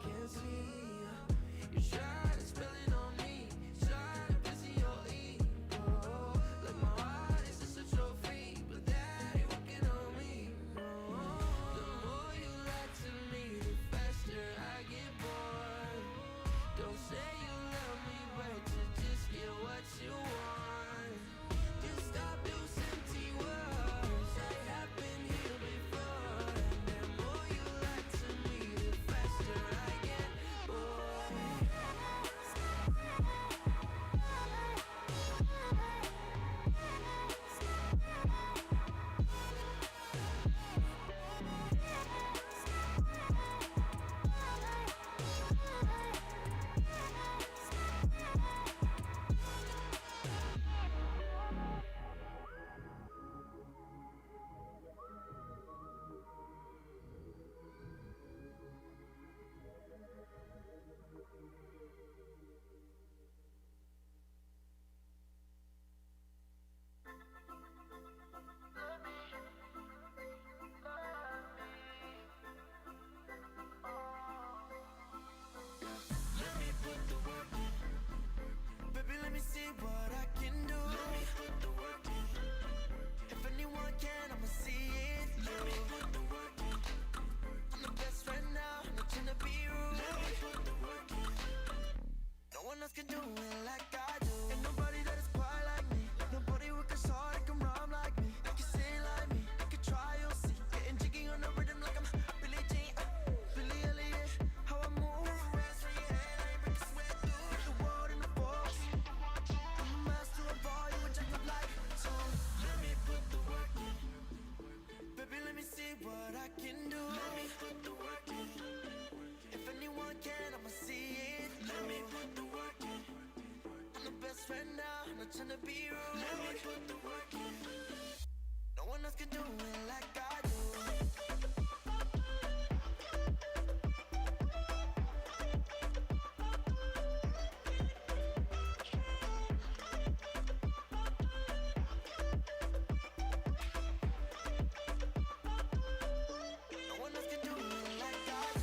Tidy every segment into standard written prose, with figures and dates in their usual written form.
can't see. You try to spill it on me, try to busy your ego. Like my heart is just a trophy, but that ain't working on me. The more you lie to me, the faster I get bored. Don't say you love me, but you just get what you want. Just stop those empty words. I have been here before. And the more you lie to me, the faster I get bored. Let me put the work in. Baby, let me see what I can do. Let me put the work in. If anyone can, I'ma see it. Let me put the work in. I'm the best right now, I'm not trying to be rude. Let me put the work in. No one else can do it like I do. Ain't nobody that is quite like me. Nobody work as hard, that can rhyme like me. They can sing like me, they can try, you'll see. Getting jiggy on the rhythm like I'm Billie Jean, Billy Elliot. How I move, rest for your head, I ain't break a sweat through. Put the world in the box. I'm a master of all, you a jack of life. So let me put the work in. Baby, let me see what I can do. Let me put the work in. If anyone can, I'ma see it. Let me put the work in. I'm the best right now, I'm not trying to be rude. Let me put the work in. No one else can do it like I do. No one else can do it like I do.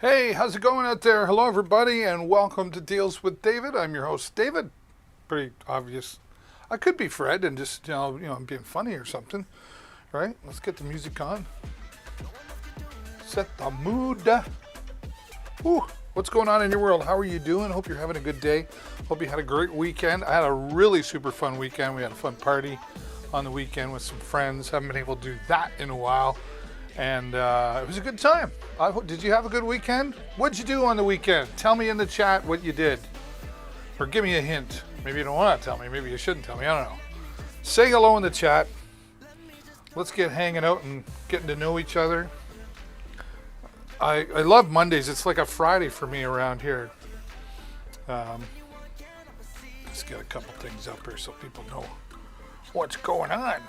Hey, how's it going out there? Hello, everybody, and welcome to Deals with David. I'm your host, David. Pretty obvious. I could be Fred and just, I'm being funny or something, right? Let's get the music on. Set the mood. Whew. What's going on in your world? How are you doing? Hope you're having a good day. Hope you had a great weekend. I had a really super fun weekend. We had a fun party on the weekend with some friends. Haven't been able to do that in a while. And it was a good time. Did you have a good weekend? What'd you do on the weekend? Tell me in the chat what you did. Or give me a hint. Maybe you don't want to tell me. Maybe you shouldn't tell me. I don't know. Say hello in the chat. Let's get hanging out and getting to know each other. I love Mondays. It's like a Friday for me around here. Let's get a couple things up here so people know what's going on.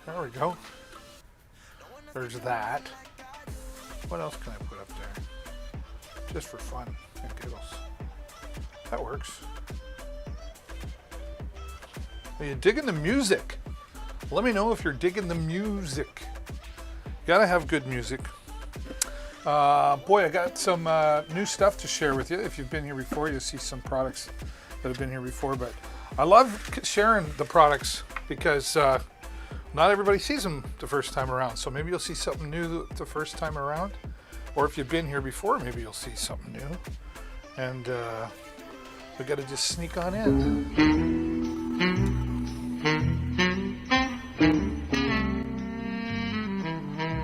There we go. There's that. What else can I put up there? Just for fun and giggles. That works. Are you digging the music? Let me know if you're digging the music. Gotta have good music. Boy, I got some new stuff to share with you. If you've been here before, you'll see some products that have been here before. But I love sharing the products because not everybody sees them the first time around. So maybe you'll see something new the first time around. Or if you've been here before, maybe you'll see something new. And we got to just sneak on in.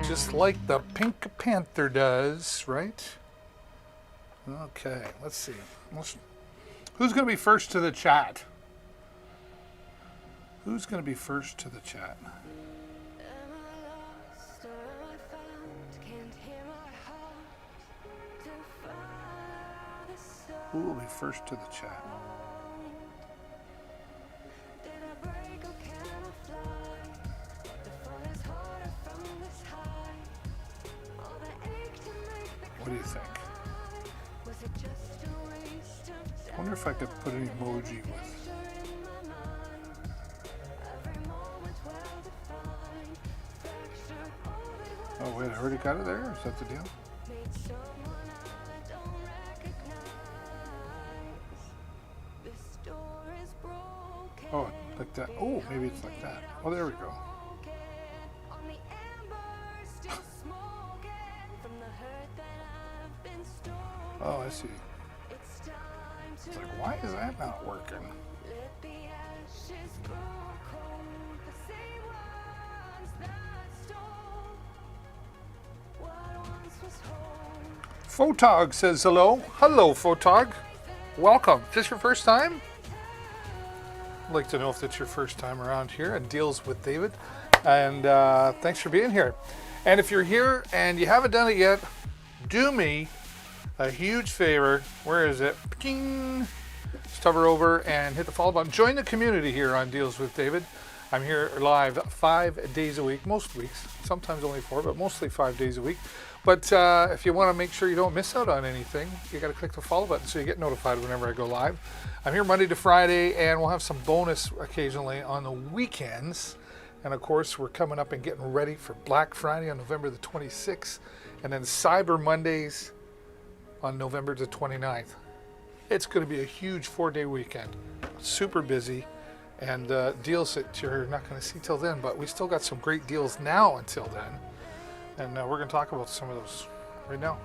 Just like the Pink Panther does, right? Okay, let's see. Who's going to be first to the chat? Who's going to be first to the chat? Am I lost or am I found? Can't hear my Who will be first to the chat? What do you think? I wonder if I could put an emoji with. Oh wait, I already got it there? Is that the deal? Oh, like that. Oh, maybe it's like that. Oh, there we go. Oh, I see. It's like, why is that not working? Photog says hello. Hello, Photog. Welcome. Is this your first time? I'd like to know if it's your first time around here at Deals with David. And thanks for being here. And if you're here and you haven't done it yet, do me a huge favor. Where is it? Ping. Just hover over and hit the follow button. Join the community here on Deals with David. I'm here live 5 days a week, most weeks, sometimes only 4, but mostly 5 days a week. But if you want to make sure you don't miss out on anything, you got to click the follow button so you get notified whenever I go live. I'm here Monday to Friday, and we'll have some bonus occasionally on the weekends. And of course, we're coming up and getting ready for Black Friday on November the 26th, and then Cyber Mondays on November the 29th. It's going to be a huge 4-day weekend, super busy. And deals that you're not going to see till then, but we still got some great deals now until then. And we're going to talk about some of those right now.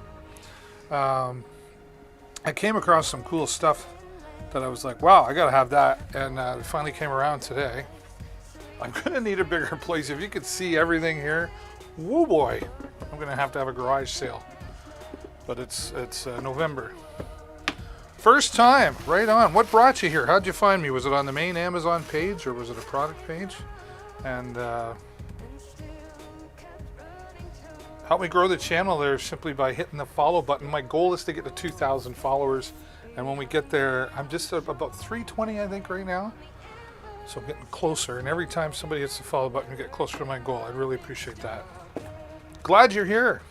I came across some cool stuff that I was like, wow, I got to have that. And it finally came around today. I'm going to need a bigger place. If you could see everything here, woo boy, I'm going to have a garage sale. But it's November. First time, right on. What brought you here? How'd you find me? Was it on the main Amazon page or was it a product page? And help me grow the channel there simply by hitting the follow button. My goal is to get to 2,000 followers. And when we get there, I'm just about 320, I think, right now. So I'm getting closer. And every time somebody hits the follow button, we get closer to my goal. I'd really appreciate that. Glad you're here.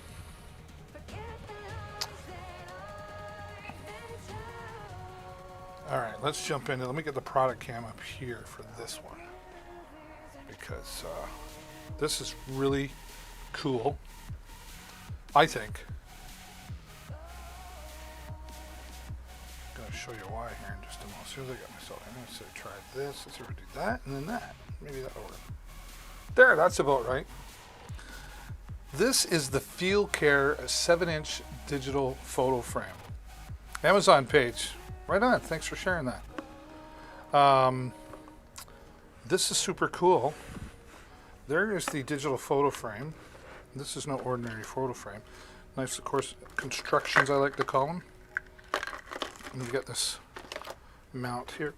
All right, let's jump into. Let me get the product cam up here for this one because this is really cool. I think. I'm gonna show you why here in just a moment. As soon as I get myself in, let's say try this. Let's see if we do that and then that. Maybe that'll work. There, that's about right. This is the FeelCare 7-inch digital photo frame. Amazon page. Right on. Thanks for sharing that. This is super cool. There is the digital photo frame. This is no ordinary photo frame. Nice, of course, constructions, I like to call them. And you got this mount here.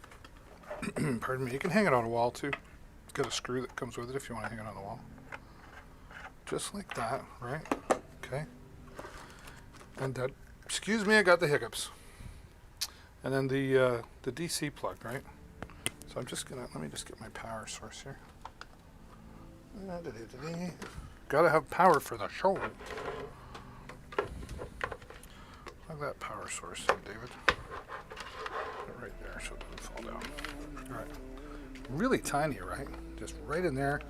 Pardon me. You can hang it on a wall too. It's got a screw that comes with it if you want to hang it on the wall. Just like that, right? Okay. And that, excuse me, I got the hiccups. And then the DC plug, right? So I'm just gonna, let me just get my power source here. Gotta have power for the show. Plug that power source in, David. Put it right there so it doesn't fall down. All right. Really tiny, right? Just right in there.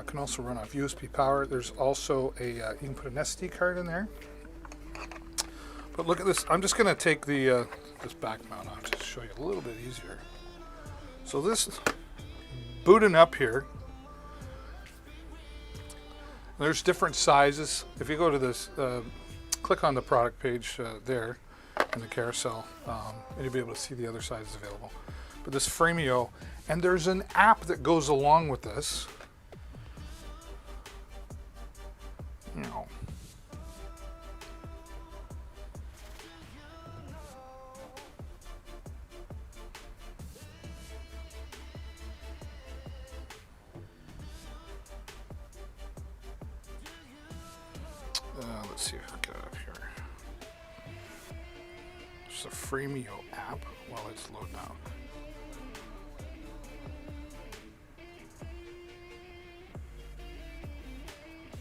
Can also run off USB power. There's also a, you can put an SD card in there. But look at this. I'm just gonna take the this back mount on just to show you a little bit easier. So this is booting up here. There's different sizes. If you go to this, click on the product page there in the carousel, and you'll be able to see the other sizes available. But this Framio, and there's an app that goes along with this. You know. Let's see if I can get it up here. There's a Framio app while it's loading up.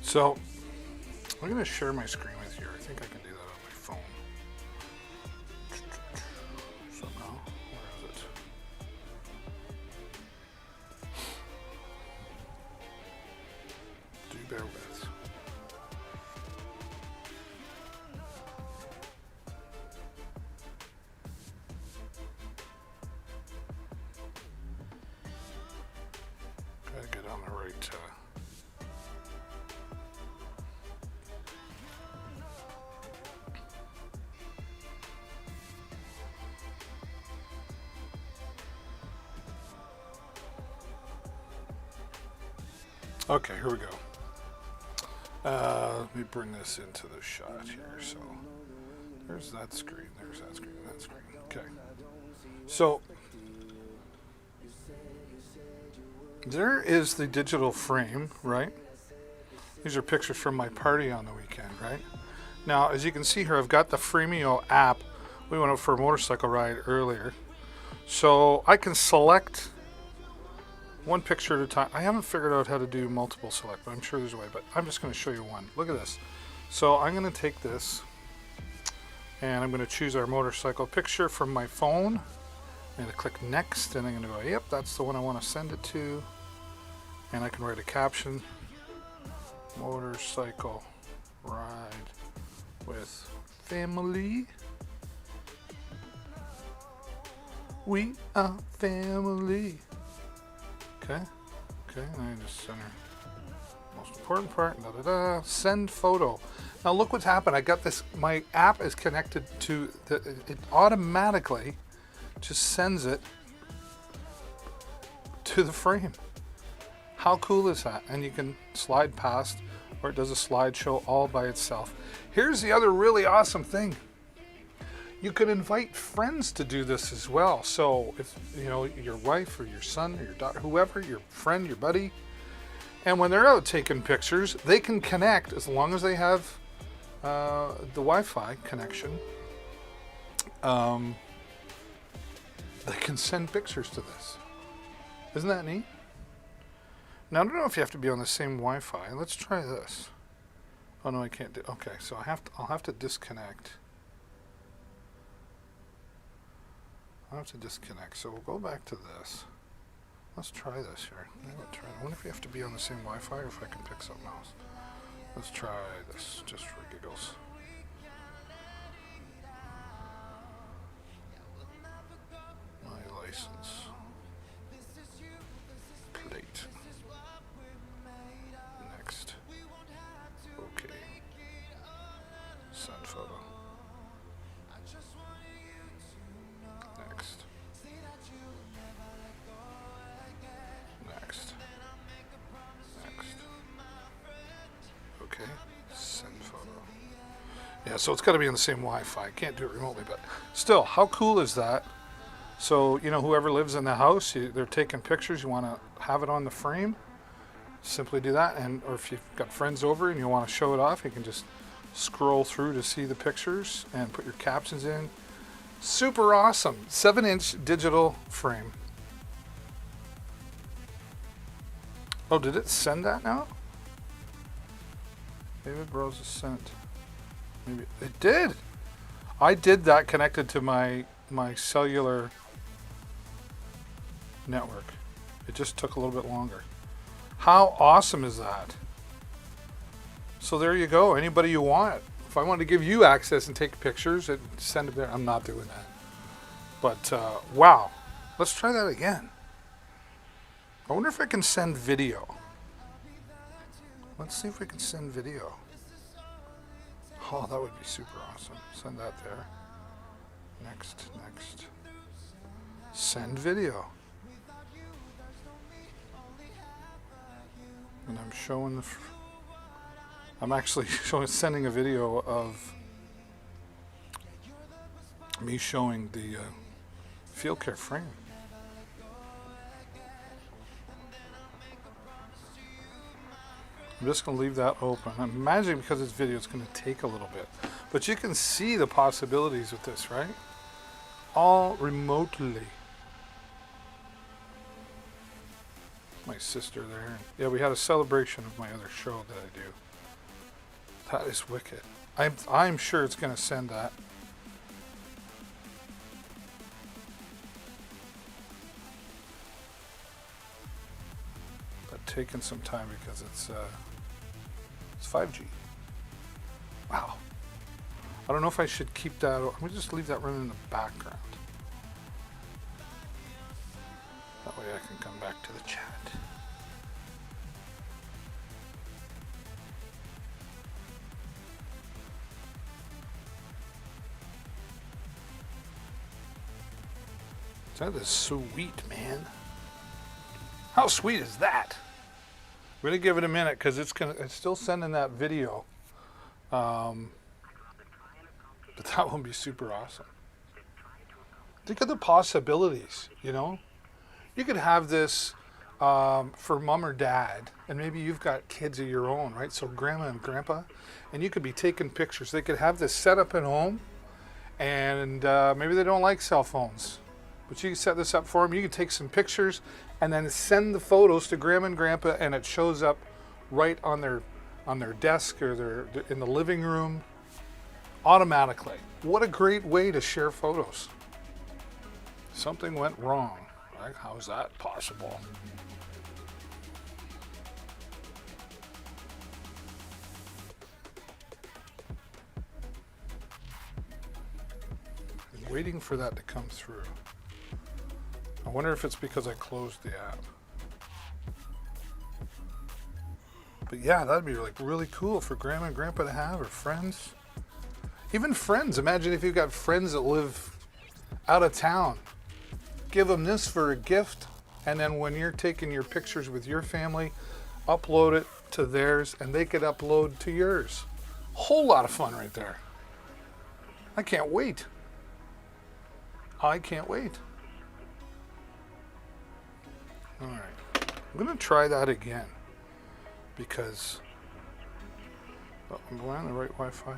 So I'm going to share my screen with you. I think I can do that on my phone. Somehow. Where is it? Do bear with. Gotta get on the right. Okay, here we go. Let me bring this into the shot here. So there's that screen, there's that screen, that screen. Okay. So there is the digital frame, right? These are pictures from my party on the weekend, right? Now, as you can see here, I've got the Freemio app. We went out for a motorcycle ride earlier. So I can select one picture at a time. I haven't figured out how to do multiple select, but I'm sure there's a way. But I'm just going to show you one. Look at this. So I'm going to take this, and I'm going to choose our motorcycle picture from my phone. I'm going to click next, and I'm going to go, yep, that's the one I want to send it to. And I can write a caption. Motorcycle ride with family. We are family. Okay, and I just center. Most important part, send photo. Now look what's happened. I got this, my app is connected to, it automatically just sends it to the frame. How cool is that? And you can slide past, or it does a slideshow all by itself. Here's the other really awesome thing. You can invite friends to do this as well. So if you know your wife or your son or your daughter, whoever, your friend, your buddy, and when they're out taking pictures, they can connect as long as they have the Wi-Fi connection. They can send pictures to this. Isn't that neat? Now I don't know if you have to be on the same Wi-Fi. Let's try this. Oh no, I can't do. Okay, so I'll have to disconnect. I'll have to disconnect. So we'll go back to this. Let's try this here. I wonder if you have to be on the same Wi-Fi or if I can pick something else. Let's try this just for giggles. My license plate. Next. Okay. Send photo. Next. Next. Next. Okay. Send photo. Yeah, so it's got to be on the same Wi-Fi. I can't do it remotely, but still, how cool is that? So, you know, whoever lives in the house, they're taking pictures, you want to have it on the frame, simply do that. And or if you've got friends over and you want to show it off, you can just scroll through to see the pictures and put your captions in. Super awesome. 7-inch digital frame. Oh, did it send that now? David Bros is sent. Maybe it did. I did that connected to my cellular network. It just took a little bit longer. How awesome is that? So there you go. Anybody you want. If I wanted to give you access and take pictures and send it there, I'm not doing that. But wow, let's try that again. I wonder if I can send video. Let's see if we can send video. Oh, that would be super awesome. Send that there. Next. Send video. And I'm showing I'm actually sending a video of me showing the Field Care frame. I'm just going to leave that open. I'm imagining because it's video, it's going to take a little bit. But you can see the possibilities with this, right? all remotely. My sister there. Yeah, we had a celebration of my other show that I do. That is wicked. I'm sure it's going to send that. But taking some time because it's 5G. Wow. I don't know if I should keep that. I'm going to just leave that running in the background. That way I can come back to the chat. That is sweet, man. How sweet is that? We're gonna give it a minute because it's still sending that video. But that would be super awesome. Think of the possibilities, you know? You could have this for mom or dad, and maybe you've got kids of your own, right? So grandma and grandpa, and you could be taking pictures. They could have this set up at home, and maybe they don't like cell phones. But you can set this up for them. You can take some pictures and then send the photos to grandma and grandpa, and it shows up right on their desk or in the living room automatically. What a great way to share photos. Something went wrong. Right? How is that possible? I'm waiting for that to come through. I wonder if it's because I closed the app. But yeah, that'd be like really cool for grandma and grandpa to have, or friends. Even friends. Imagine if you've got friends that live out of town. Give them this for a gift, and then when you're taking your pictures with your family, upload it to theirs, and they could upload to yours. Whole lot of fun right there. I can't wait. I can't wait. All right, I'm going to try that again because am I on the right Wi-Fi?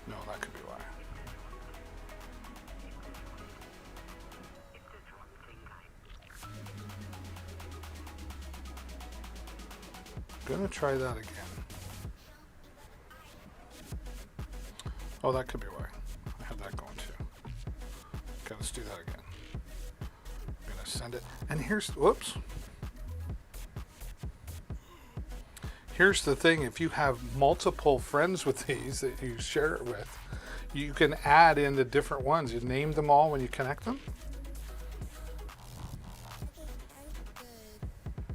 No, that could be why. I'm going to try that again. Oh, that could be why. I had that going too. Okay, let's do that again. Send it, and here's here's the thing. If you have multiple friends with these that you share it with, you can add in the different ones. You name them all when you connect them,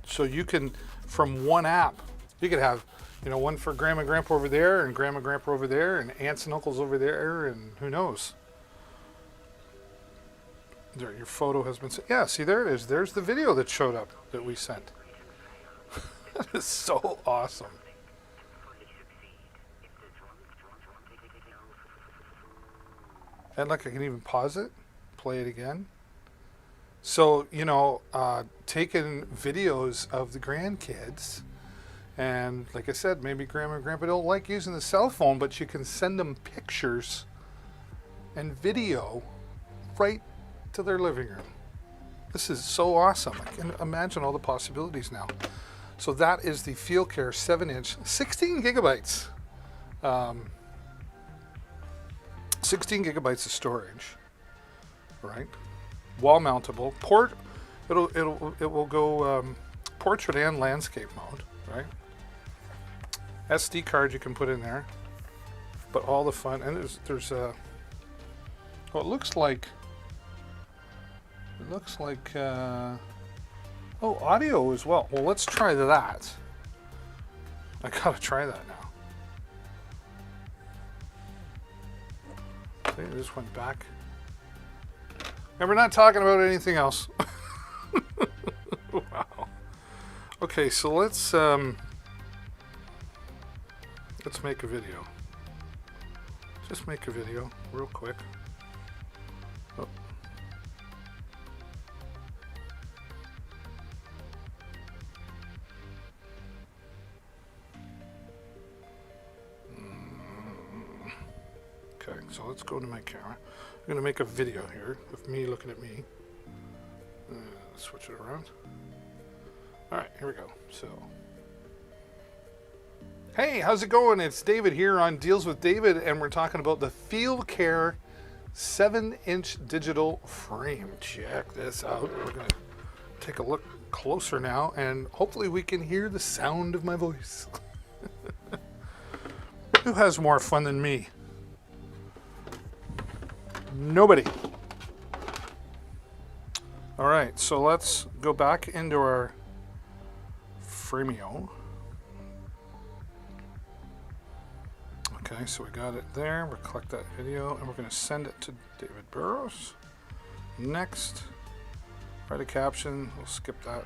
so you can, from one app, you could have, you know, one for grandma and grandpa over there, and grandma and grandpa over there, and aunts and uncles over there, and who knows. There, your photo has been sent. Yeah, see, there it is. There's the video that showed up that we sent. That is so awesome. And look, I can even pause it, play it again. So, you know, taking videos of the grandkids, and like I said, maybe grandma and grandpa don't like using the cell phone, but you can send them pictures and video right to their living room. This is so awesome. I can imagine all the possibilities now. So that is the FeelCare 7-inch, 16 gigabytes. 16 gigabytes of storage, right? Wall mountable. It will go portrait and landscape mode, right? SD card you can put in there. But all the fun, and there's well, it looks like oh, audio as well. Well, let's try that. I gotta try that now. See, I just went back. And we're not talking about anything else. Wow. Okay, so let's make a video. Just make a video real quick. Oh. Okay, so let's go to my camera. I'm going to make a video here of me looking at me. Switch it around. All right, here we go. So, hey, how's it going? It's David here on Deals with David, and we're talking about the FieldCare 7-inch digital frame. Check this out. We're going to take a look closer now, and hopefully we can hear the sound of my voice. Who has more fun than me? Nobody. All right, so let's go back into our Fremio. Okay, so we got it there. We'll collect that video and we're going to send it to David Burrows. Next, write a caption. We'll skip that.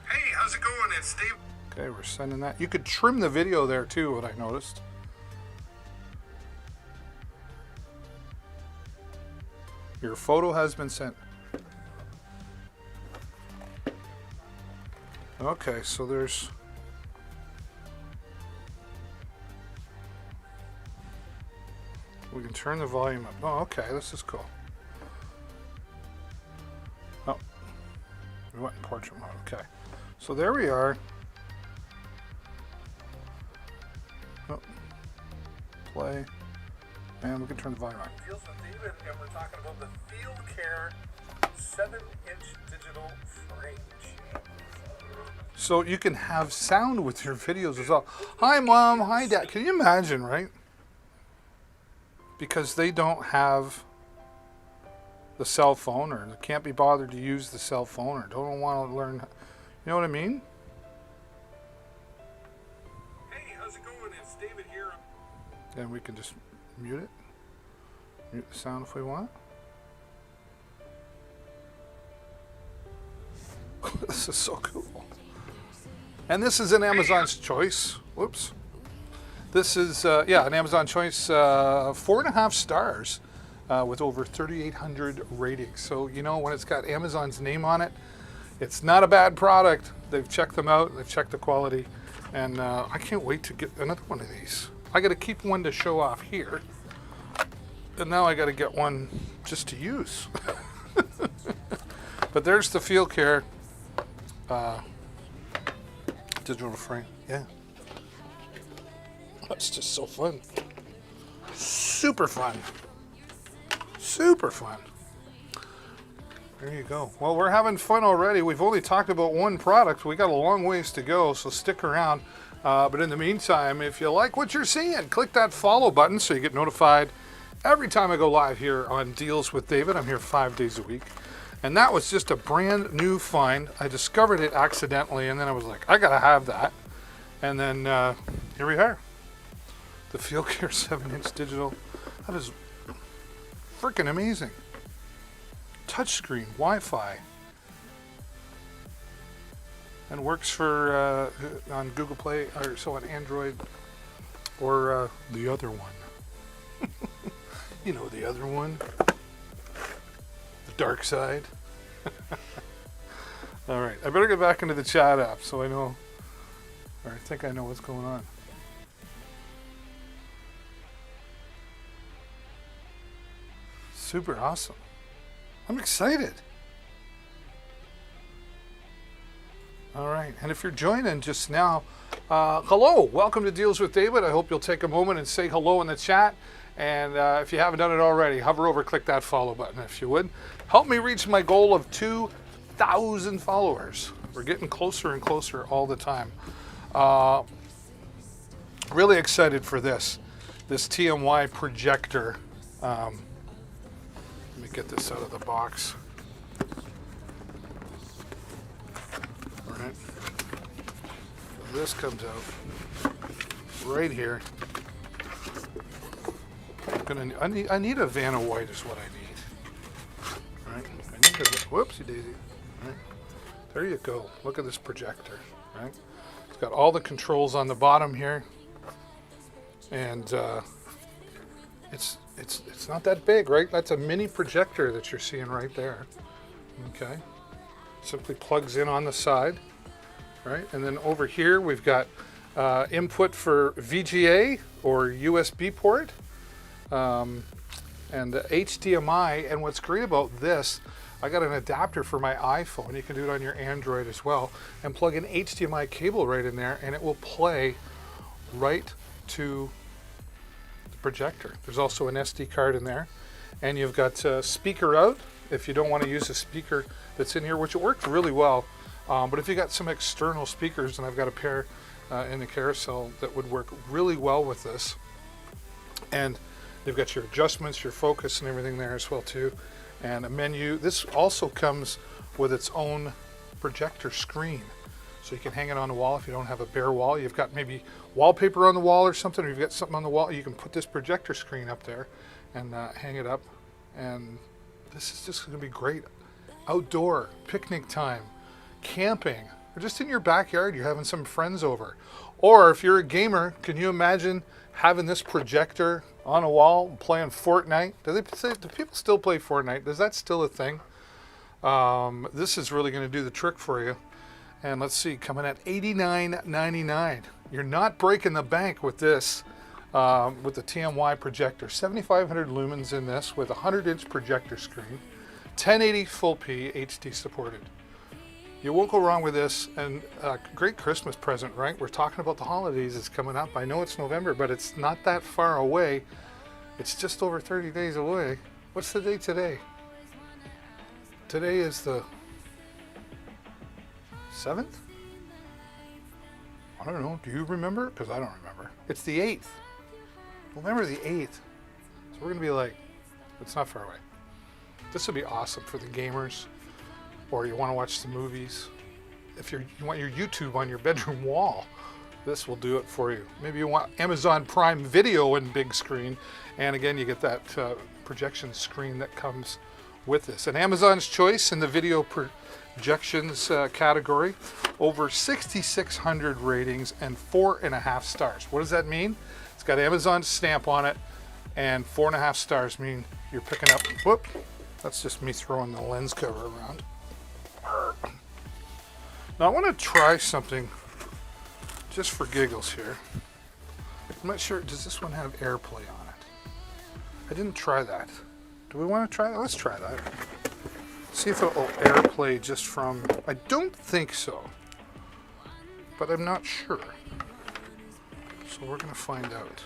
Hey, how's it going? It's Dave. Okay, we're sending that. You could trim the video there too, what I noticed. Your photo has been sent. Okay, so there's... We can turn the volume up. Oh, okay, this is cool. Oh, we went in portrait mode. Okay, so there we are. Oh, play, and we can turn the volume up. Deals with David, and we're talking about the FieldCare 7-inch digital frame. So you can have sound with your videos as well. Hi, Mom. Hi, Dad. Can you imagine, right? Because they don't have the cell phone, or they can't be bothered to use the cell phone, or don't want to learn. You know what I mean? Hey, how's it going? It's David here. And we can just mute it. Mute the sound if we want. This is so cool. And this is an Amazon's choice. Whoops. This is, an Amazon choice, 4.5 stars with over 3,800 ratings. So, you know, when it's got Amazon's name on it, it's not a bad product. They've checked them out. They've checked the quality. And I can't wait to get another one of these. I got to keep one to show off here. And now I got to get one just to use. But there's the FieldCare digital frame. Yeah. That's just so fun. Super fun. Super fun. There you go. Well, we're having fun already. We've only talked about one product. We got a long ways to go, so stick around. But in the meantime, if you like what you're seeing, click that follow button so you get notified every time I go live here on Deals with David. I'm here 5 days a week. And that was just a brand new find. I discovered it accidentally, and then I was like, I gotta have that. And then here we are. The FieldCare 7-inch digital. That is freaking amazing. Touchscreen, Wi-Fi. And works for on Google Play, or so on Android, or the other one. You know, the other one. The dark side. All right, I better get back into the chat app so I know, or I think I know what's going on. Super awesome. I'm excited. All right, and if you're joining just now, hello, welcome to Deals with David. I hope you'll take a moment and say hello in the chat. And if you haven't done it already, hover over, click that follow button if you would. Help me reach my goal of 2,000 followers. We're getting closer and closer all the time. Really excited for this TMY projector. Let me get this out of the box. All right. So this comes out right here. I need a Vanna White is what I need. Right? I need a, whoopsie daisy. Right? There you go. Look at this projector. Right? It's got all the controls on the bottom here, and it's not that big, right? That's a mini projector that you're seeing right there. Okay. Simply plugs in on the side, right? And then over here we've got input for VGA or USB port. and the HDMI. And what's great about this, I got an adapter for my iPhone. You can do it on your Android as well, and plug an HDMI cable right in there, and it will play right to the projector. There's also an SD card in there, and you've got speaker out if you don't want to use a speaker that's in here, which it worked really well. But if you got some external speakers, and I've got a pair in the carousel that would work really well with this, and they've got your adjustments, your focus, and everything there as well too, and a menu. This also comes with its own projector screen, so you can hang it on the wall if you don't have a bare wall. You've got maybe wallpaper on the wall or something, or you've got something on the wall, you can put this projector screen up there and hang it up. And this is just going to be great outdoor picnic time, camping, or just in your backyard. You're having some friends over, or if you're a gamer, can you imagine having this projector on a wall and playing Fortnite? Do people still play Fortnite? Is that still a thing? This is really going to do the trick for you. And let's see, coming at $89.99. You're not breaking the bank with this, with the TMY projector. 7,500 lumens in this with a 100-inch projector screen, 1080 full P HD supported. You won't go wrong with this, and a great Christmas present, right? We're talking about the holidays. It's coming up. I know it's November, but it's not that far away. It's just over 30 days away. What's the date today? Today is the 7th? I don't know. Do you remember? Because I don't remember. It's the 8th. November the 8th. So we're going to be like, it's not far away. This would be awesome for the gamers, or you want to watch the movies. If you want your YouTube on your bedroom wall, this will do it for you. Maybe you want Amazon Prime Video in big screen, and again, you get that projection screen that comes with this. And Amazon's choice in the video projections category, over 6,600 ratings and 4.5 stars. What does that mean? It's got Amazon's stamp on it, and 4.5 stars mean you're picking up, whoop, that's just me throwing the lens cover around. Now I want to try something just for giggles here. I'm not sure, does this one have AirPlay on it? I didn't try that. Do we want to try that? Let's try that. See if it will AirPlay just from, I don't think so, but I'm not sure. So we're going to find out.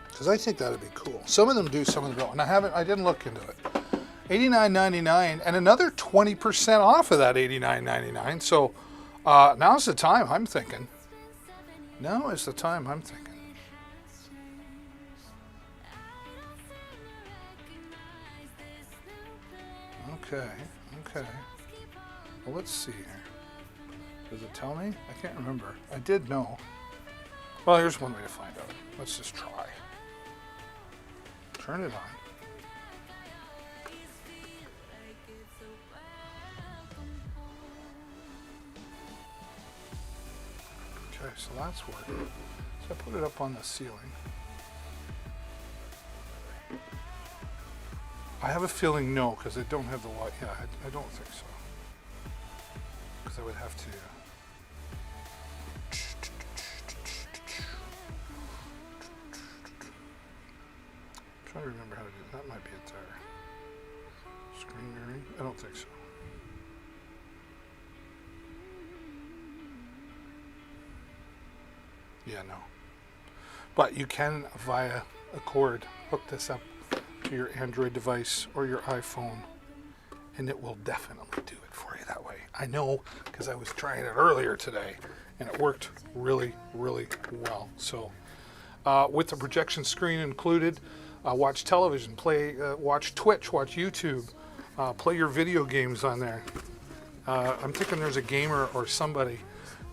Because I think that'd be cool. Some of them do, some of them don't. And I didn't look into it. $89.99 and another 20% off of that $89.99. So now's the time, I'm thinking. Now is the time, I'm thinking. Okay. Well, let's see here. Does it tell me? I can't remember. I did know. Well, here's one way to find out. Let's just try. Turn it on. Okay, so that's working. So I put it up on the ceiling. I have a feeling no, because I don't have the light. Yeah, I don't think so. Because I would have to. I'm trying to remember how to do it. That might be it there. Screen mirroring? I don't think so. Yeah, no. But you can, via a cord, hook this up to your Android device or your iPhone, and it will definitely do it for you that way. I know, because I was trying it earlier today, and it worked really, really well. So, with the projection screen included, watch television, watch Twitch, watch YouTube, play your video games on there. I'm thinking there's a gamer or somebody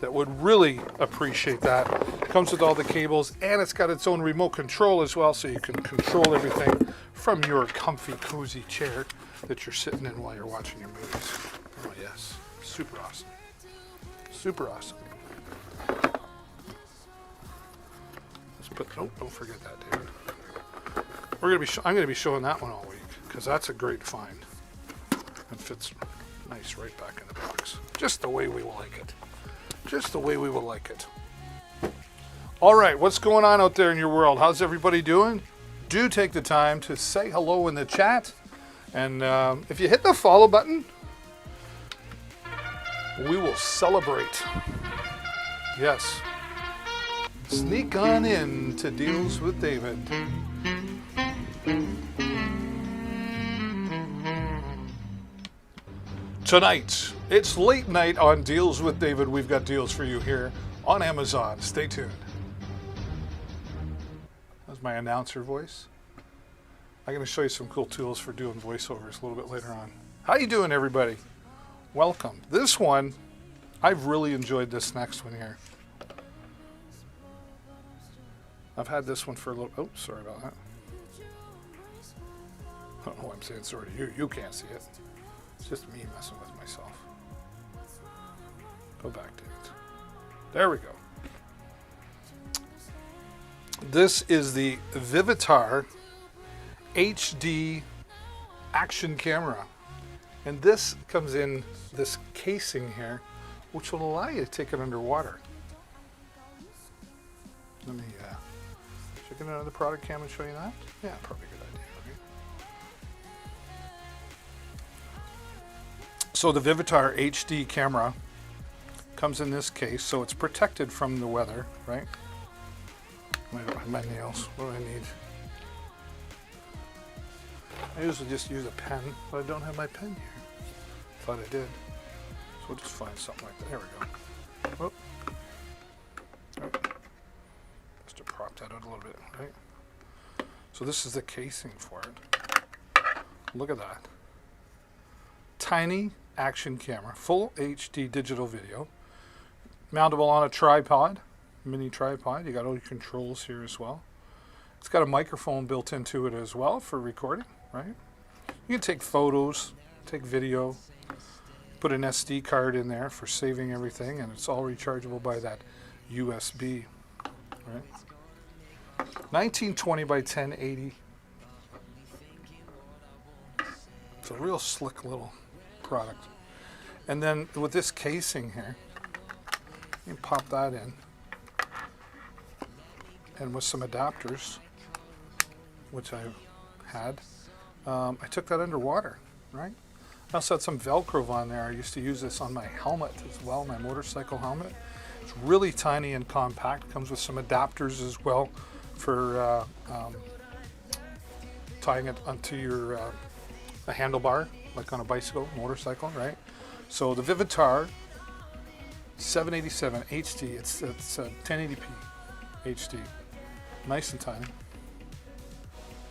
that would really appreciate that. It comes with all the cables, and it's got its own remote control as well, so you can control everything from your comfy, cozy chair that you're sitting in while you're watching your movies. Oh yes, super awesome. Super awesome. Let's put, oh, don't forget that, David. I'm gonna be showing that one all week, because that's a great find. It fits nice right back in the box. Just the way we like it. just the way we will like it. All right, what's going on out there in your world? How's everybody doing? Do take the time to say hello in the chat. And if you hit the follow button, we will celebrate. Yes. Sneak on in to Deals with David. Tonight, it's late night on Deals with David. We've got deals for you here on Amazon. Stay tuned. That's my announcer voice. I'm going to show you some cool tools for doing voiceovers a little bit later on. How you doing, everybody? Welcome. This one, I've really enjoyed this next one here. I've had this one for a little... Oh, sorry about that. I don't know why I'm saying sorry to you. You can't see it. It's just me messing with myself. Go back to it. There we go. This is the Vivitar HD action camera. And this comes in this casing here, which will allow you to take it underwater. Let me check in another product cam and show you that. Yeah, probably a good idea, right? So the Vivitar HD camera comes in this case, so it's protected from the weather, right? I don't have my nails. What do I need? I usually just use a pen, but I don't have my pen here. Thought I did. So we'll just find something like that. There we go. Whoop. Right. Just to prop that out a little bit, right? So this is the casing for it. Look at that. Tiny action camera, full HD digital video. Mountable on a tripod, mini tripod. You got all your controls here as well. It's got a microphone built into it as well for recording, right? You can take photos, take video, put an SD card in there for saving everything, and it's all rechargeable by that USB, right? 1920 by 1080. It's a real slick little product. And then with this casing here, you can pop that in. And with some adapters, which I had, I took that underwater, right? I also had some Velcro on there. I used to use this on my helmet as well, my motorcycle helmet. It's really tiny and compact. Comes with some adapters as well for tying it onto your a handlebar, like on a bicycle, motorcycle, right? So the Vivitar 787 HD, it's 1080p HD. Nice and tiny.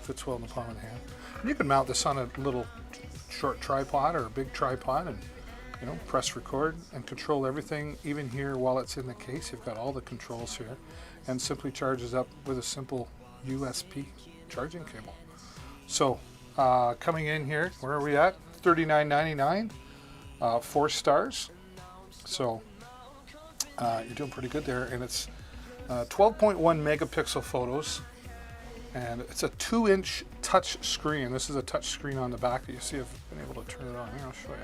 Fits well in the palm of the hand. And you can mount this on a little short tripod or a big tripod and, you know, press record and control everything. Even here while it's in the case, you've got all the controls here, and simply charges up with a simple USB charging cable. So coming in here, where are we at? $39.99, 4 stars. So you're doing pretty good there, and it's 12.1 megapixel photos, and it's a 2-inch touch screen. This is a touch screen on the back that you see. I've been able to turn it on. Here, I'll show you.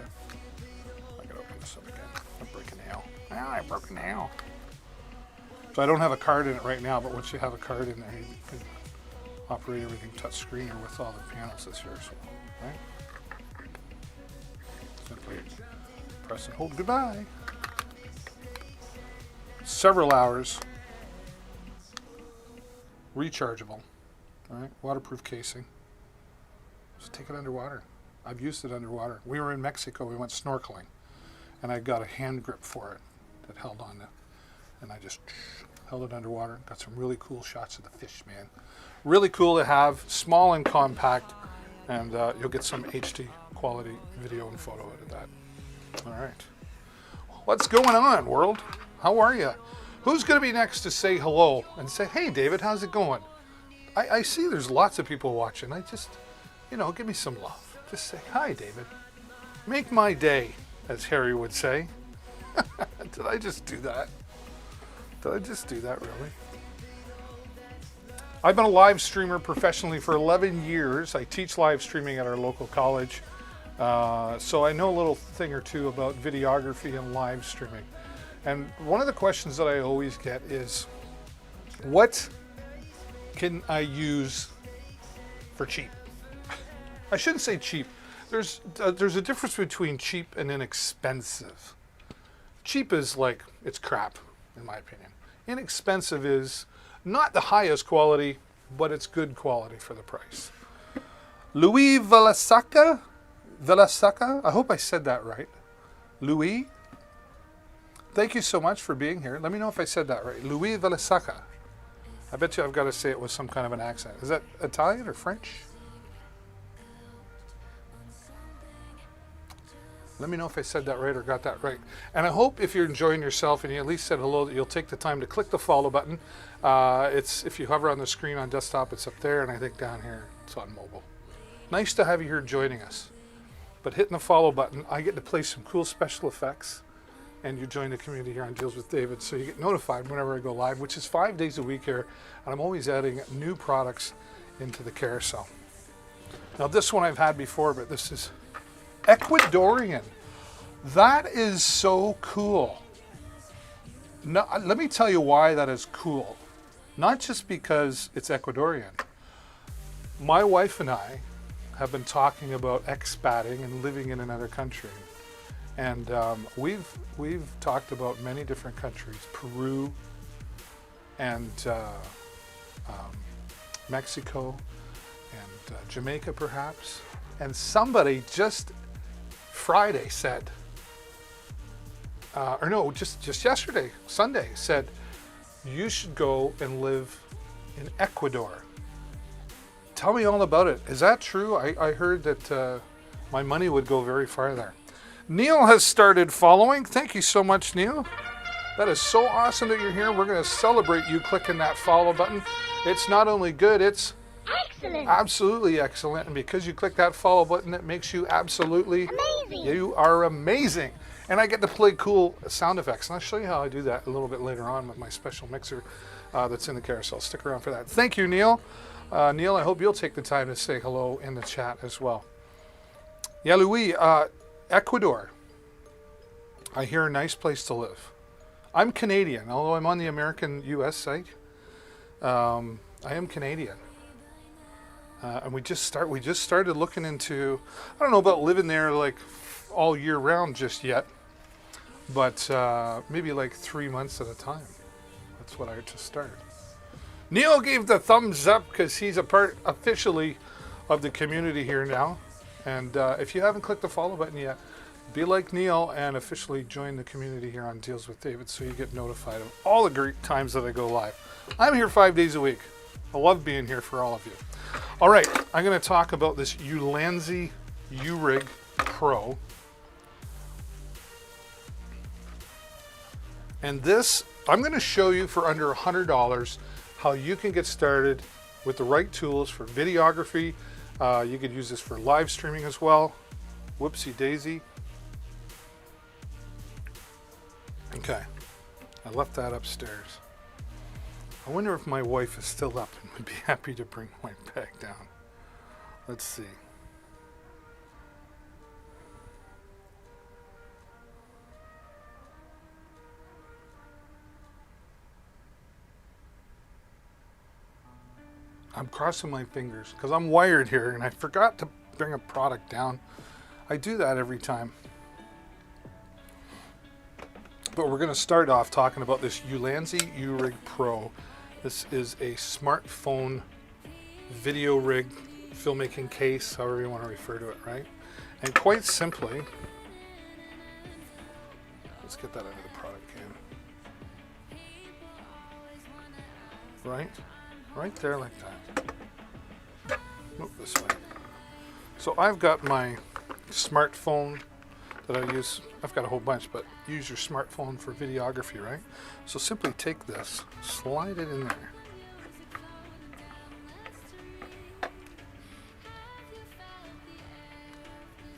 I gotta open this up again. I broke a nail. I broke a nail. So I don't have a card in it right now, but once you have a card in there, you can operate everything touch screen or with all the panels that's here as well, right? Simply press and hold goodbye. Several hours. Rechargeable. All right, waterproof casing. Just take it underwater. I've used it underwater. We were in Mexico, we went snorkeling, and I got a hand grip for it that held on it, and I just held it underwater. Got some really cool shots of the fish, man. Really cool to have, small and compact, and you'll get some HD quality video and photo out of that. All right. What's going on, world? How are you? Who's going to be next to say hello and say, hey, David, how's it going? I see there's lots of people watching. I just, you know, give me some love. Just say, hi, David. Make my day, as Harry would say. Did I just do that? Did I just do that, really? I've been a live streamer professionally for 11 years. I teach live streaming at our local college. So I know a little thing or two about videography and live streaming. And one of the questions that I always get is, what can I use for cheap? I shouldn't say cheap. There's a difference between cheap and inexpensive. Cheap is like, it's crap, in my opinion. Inexpensive is not the highest quality, but it's good quality for the price. Louis Velasaka? I hope I said that right. Louis? Thank you so much for being here. Let me know if I said that right. Louis Velasaka. I bet you I've got to say it with some kind of an accent. Is that Italian or French? Let me know if I said that right or got that right. And I hope if you're enjoying yourself and you at least said hello, that you'll take the time to click the follow button. It's if you hover on the screen on desktop, it's up there, and I think down here it's on mobile. Nice to have you here joining us. But hitting the follow button, I get to play some cool special effects, and you join the community here on Deals with David, so you get notified whenever I go live, which is 5 days a week here, and I'm always adding new products into the carousel. Now this one I've had before, but this is Ecuadorian. That is so cool. Now, let me tell you why that is cool. Not just because it's Ecuadorian. My wife and I have been talking about expating and living in another country. And we've talked about many different countries, Peru and Mexico and Jamaica perhaps. And somebody just Friday said, just yesterday, Sunday, said, you should go and live in Ecuador. Tell me all about it. Is that true? I heard that my money would go very far there. Neil has started following. Thank you so much, Neil. That is so awesome that you're here. We're going to celebrate you clicking that follow button. It's not only good, it's excellent. Absolutely excellent. And because you click that follow button, it makes you absolutely Amazing. You are amazing. And I get to play cool sound effects. And I'll show you how I do that a little bit later on with my special mixer that's in the carousel. Stick around for that. Thank you, Neil. Neil, I hope you'll take the time to say hello in the chat as well. Yeah, Louis, Ecuador. I hear a nice place to live. I'm Canadian, although I'm on the American-US site. I am Canadian. And we just started looking into, I don't know about living there like all year round just yet, but maybe like 3 months at a time. That's what I just started. Neil gave the thumbs up because he's a part officially of the community here now. And if you haven't clicked the follow button yet, be like Neil and officially join the community here on Deals with David so you get notified of all the great times that I go live. I'm here 5 days a week. I love being here for all of you. All right, I'm going to talk about this Ulanzi U-Rig Pro. And this, I'm going to show you for under $100 how you can get started with the right tools for videography. You could use this for live streaming as well. Whoopsie daisy. Okay, I left that upstairs. I wonder if my wife is still up and would be happy to bring my bag down. Let's see. I'm crossing my fingers because I'm wired here and I forgot to bring a product down. I do that every time. But we're going to start off talking about this Ulanzi U-Rig Pro. This is a smartphone video rig, filmmaking case, however you want to refer to it, right? And quite simply, let's get that out of the product can. Right there like that. Move this way. So I've got my smartphone that I use. I've got a whole bunch, but use your smartphone for videography, right? So simply take this, slide it in there.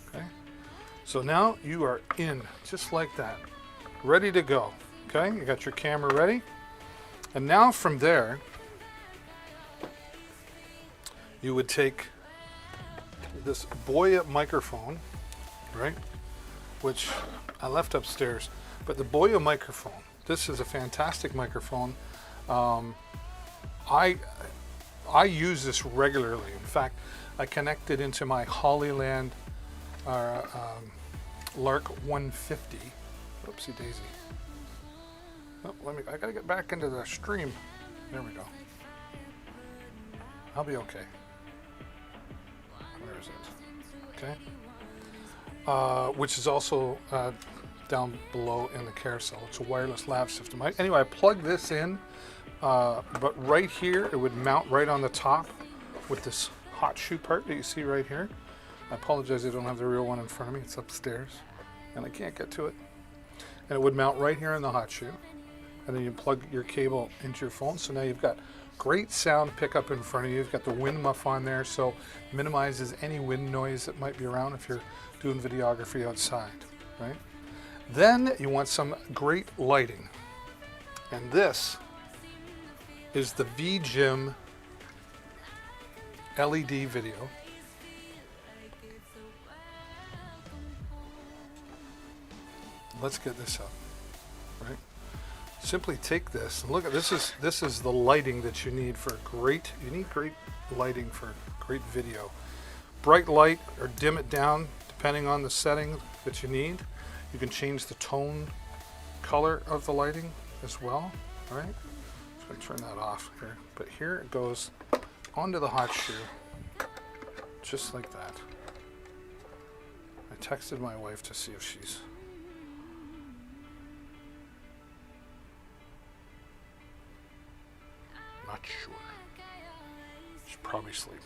Okay. So now you are in, just like that, ready to go. Okay, you got your camera ready. And now from there, you would take this Boya microphone, right? Which I left upstairs. But the Boya microphone, this is a fantastic microphone. I use this regularly. In fact, I connect it into my Hollyland Lark 150. Oopsie daisy. Oh, I gotta get back into the stream. There we go. I'll be okay. Where is it? Okay. Which is also down below in the carousel. It's a wireless lav system. Anyway, I plug this in, but right here it would mount right on the top with this hot shoe part that you see right here. I apologize, I don't have the real one in front of me. It's upstairs, and I can't get to it. And it would mount right here in the hot shoe, and then you plug your cable into your phone. So now you've got great sound pickup in front of you. You've got the wind muff on there, so minimizes any wind noise that might be around if you're doing videography outside, right? Then you want some great lighting, and this is the VJim LED video. Let's get this up, right? Simply take this and look at this. This is the lighting that you need for great. You need great lighting for great video. Bright light or dim it down depending on the setting that you need. You can change the tone, color of the lighting as well, right? So I turn that off here, but here it goes onto the hot shoe, just like that. I texted my wife to see if she's not sure. She's probably sleeping.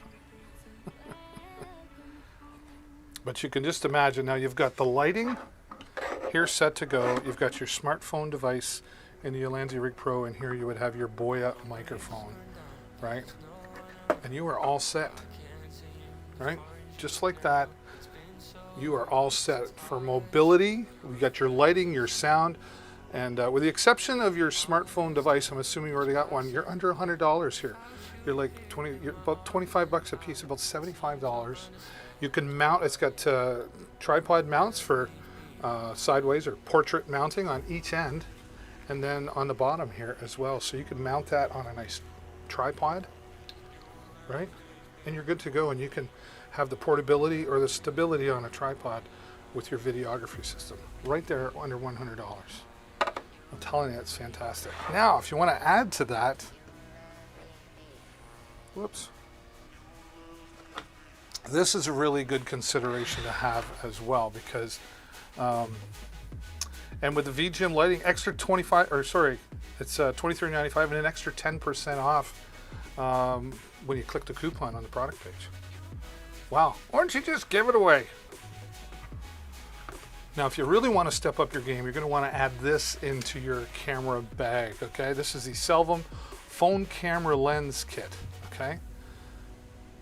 But you can just imagine now you've got the lighting here set to go. You've got your smartphone device in the Ulanzi Rig Pro, and here you would have your Boya microphone, right? And you are all set, right? Just like that, you are all set for mobility. You got your lighting, your sound, and with the exception of your smartphone device, I'm assuming you already got one. You're under $100 here. You're like you're about 25 bucks a piece, about $75. You can mount. It's got tripod mounts for sideways or portrait mounting on each end, and then on the bottom here as well. So you can mount that on a nice tripod, right? And you're good to go. And you can have the portability or the stability on a tripod with your videography system right there under $100. I'm telling you, it's fantastic. Now, if you want to add to that, whoops, this is a really good consideration to have as well, because, and with the VJim lighting, extra 25, or sorry, it's $23.95 and an extra 10% off when you click the coupon on the product page. Wow, why don't you just give it away? Now, if you really want to step up your game, you're going to want to add this into your camera bag, okay? This is the Selvum phone camera lens kit, okay?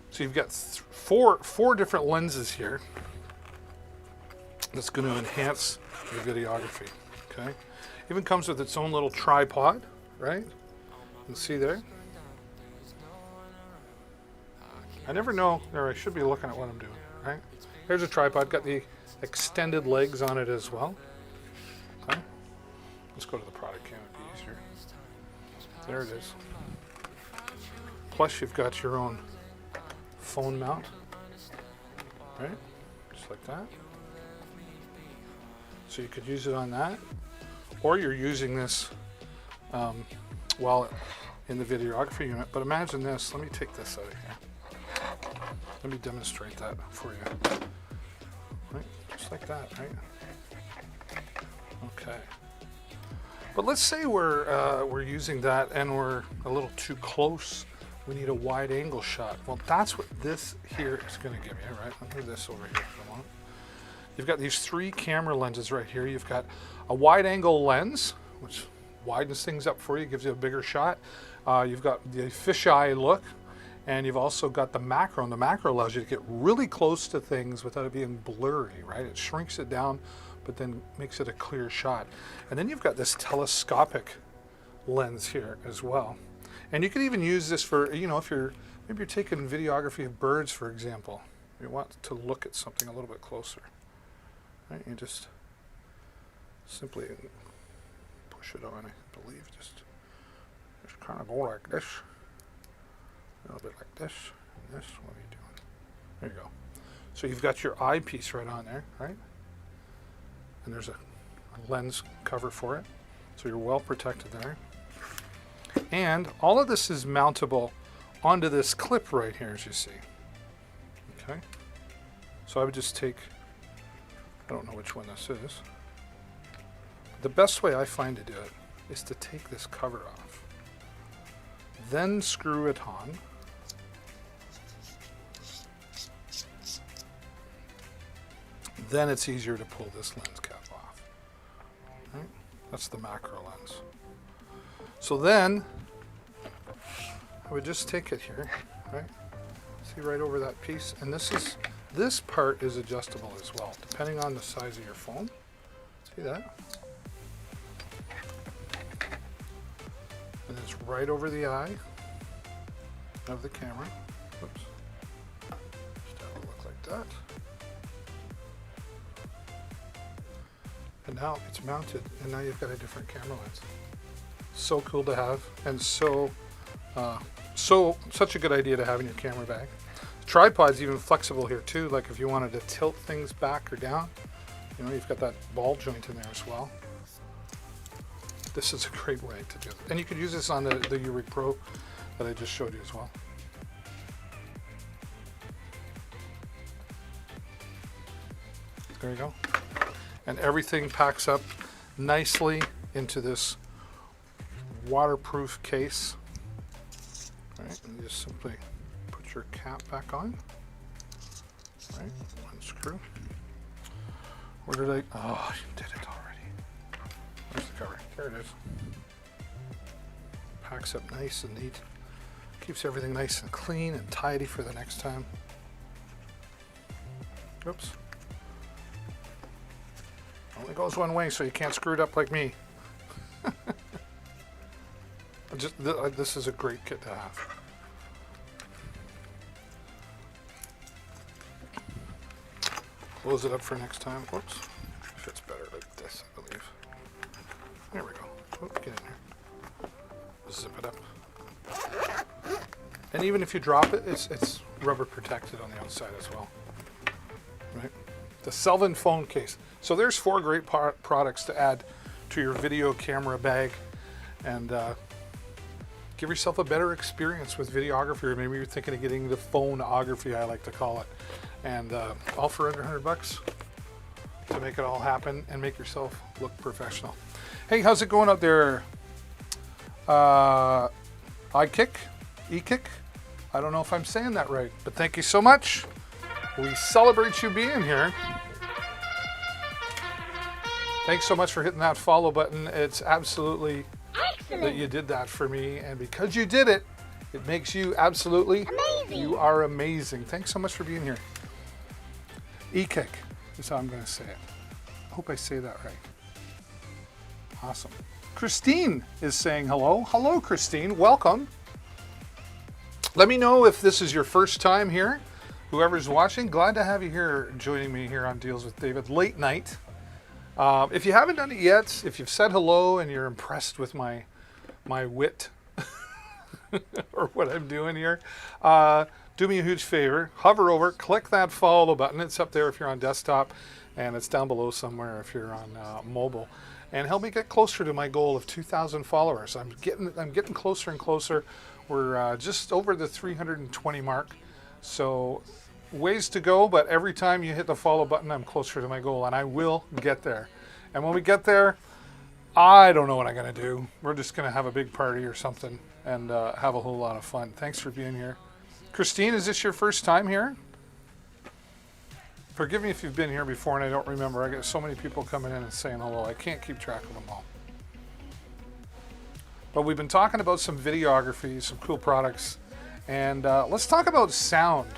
So you've got four different lenses here that's going to enhance your videography, okay? Even comes with its own little tripod, right? You can see there. I never know, or I should be looking at what I'm doing, right? Here's a tripod, got the extended legs on it as well. Okay. Let's go to the product cam, it'd be easier. There it is. Plus you've got your own phone mount, right? Just like that. So you could use it on that, or you're using this while in the videography unit. But imagine this, let me take this out of here. Let me demonstrate that for you. Right, just like that, right? Okay. But let's say we're using that and we're a little too close. We need a wide angle shot. Well, that's what this here is going to give you, right? Let me move this over here for a moment. You've got these three camera lenses right here. You've got a wide angle lens, which widens things up for you, gives you a bigger shot. You've got the fisheye look. And you've also got the macro, and the macro allows you to get really close to things without it being blurry, right? It shrinks it down, but then makes it a clear shot. And then you've got this telescopic lens here as well. And you can even use this for, you know, if maybe you're taking videography of birds, for example. You want to look at something a little bit closer, right? You just simply push it on, I believe. Just kind of go like this. A little bit like this. And this. What are you doing? There you go. So you've got your eyepiece right on there, right? And there's a lens cover for it. So you're well protected there. And all of this is mountable onto this clip right here, as you see. Okay. So I would just take, I don't know which one this is. The best way I find to do it is to take this cover off. Then screw it on. Then it's easier to pull this lens cap off. Right? That's the macro lens. So then I would just take it here, right? See right over that piece, and this part is adjustable as well, depending on the size of your phone. See that? And it's right over the eye of the camera. Whoops. Just have it look like that. And now it's mounted, and now you've got a different camera lens. So cool to have, and such a good idea to have in your camera bag. The tripod's even flexible here too, like if you wanted to tilt things back or down, you know, you've got that ball joint in there as well. This is a great way to do it. And you could use this on the Urig Pro that I just showed you as well. There you go. And everything packs up nicely into this waterproof case. All right, and you just simply put your cap back on. All right, unscrew. Where did I? Oh, you did it already. Where's the cover? There it is. Packs up nice and neat. Keeps everything nice and clean and tidy for the next time. Oops. Only goes one way, so you can't screw it up like me. This is a great kit to have. Close it up for next time. Whoops. Fits better like this, I believe. There we go. Oops, get in there. Zip it up. And even if you drop it, it's rubber protected on the outside as well. Right? The Selvin phone case. So there's 4 great products to add to your video camera bag, and give yourself a better experience with videography, or maybe you're thinking of getting the phoneography, I like to call it, and all for under $100 to make it all happen and make yourself look professional. Hey, how's it going out there? E-Kick? I don't know if I'm saying that right, but thank you so much. We celebrate you being here. Thanks so much for hitting that follow button. It's absolutely excellent that you did that for me. And because you did it, it makes you absolutely amazing. You are amazing. Thanks so much for being here. E-Kick is how I'm going to say it. I hope I say that right. Awesome. Christine is saying hello. Hello, Christine. Welcome. Let me know if this is your first time here. Whoever's watching, glad to have you here joining me here on Deals with David late night. If you haven't done it yet, if you've said hello and you're impressed with my wit or what I'm doing here, do me a huge favor. Hover over, click that follow button. It's up there if you're on desktop, and it's down below somewhere if you're on mobile. And help me get closer to my goal of 2,000 followers. I'm getting closer and closer. We're just over the 320 mark. So ways to go, but every time you hit the follow button, I'm closer to my goal, and I will get there. And when we get there, I don't know what I'm going to do. We're just going to have a big party or something and have a whole lot of fun. Thanks for being here. Christine, is this your first time here? Forgive me if you've been here before and I don't remember. I get so many people coming in and saying hello. I can't keep track of them all. But we've been talking about some videography, some cool products, and let's talk about sound.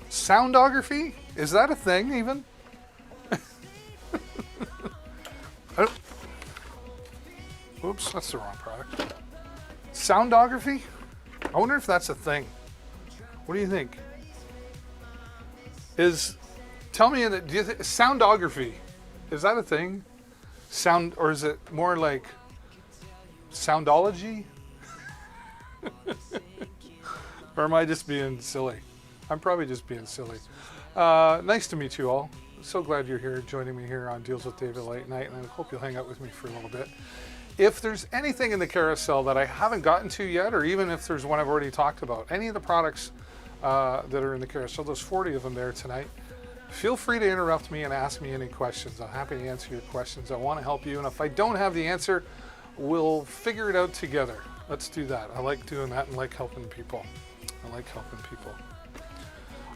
Soundography? Is that a thing even? Oops, that's the wrong product. Soundography? I wonder if that's a thing. What do you think? Tell me, soundography, is that a thing? Sound, or is it more like soundology? Or am I just being silly? I'm probably just being silly. Nice to meet you all. So glad you're here, joining me here on Deals with David late night, and I hope you'll hang out with me for a little bit. If there's anything in the carousel that I haven't gotten to yet, or even if there's one I've already talked about, any of the products that are in the carousel, there's 40 of them there tonight, feel free to interrupt me and ask me any questions. I'm happy to answer your questions. I want to help you, and if I don't have the answer, we'll figure it out together. Let's do that. I like doing that and like helping people.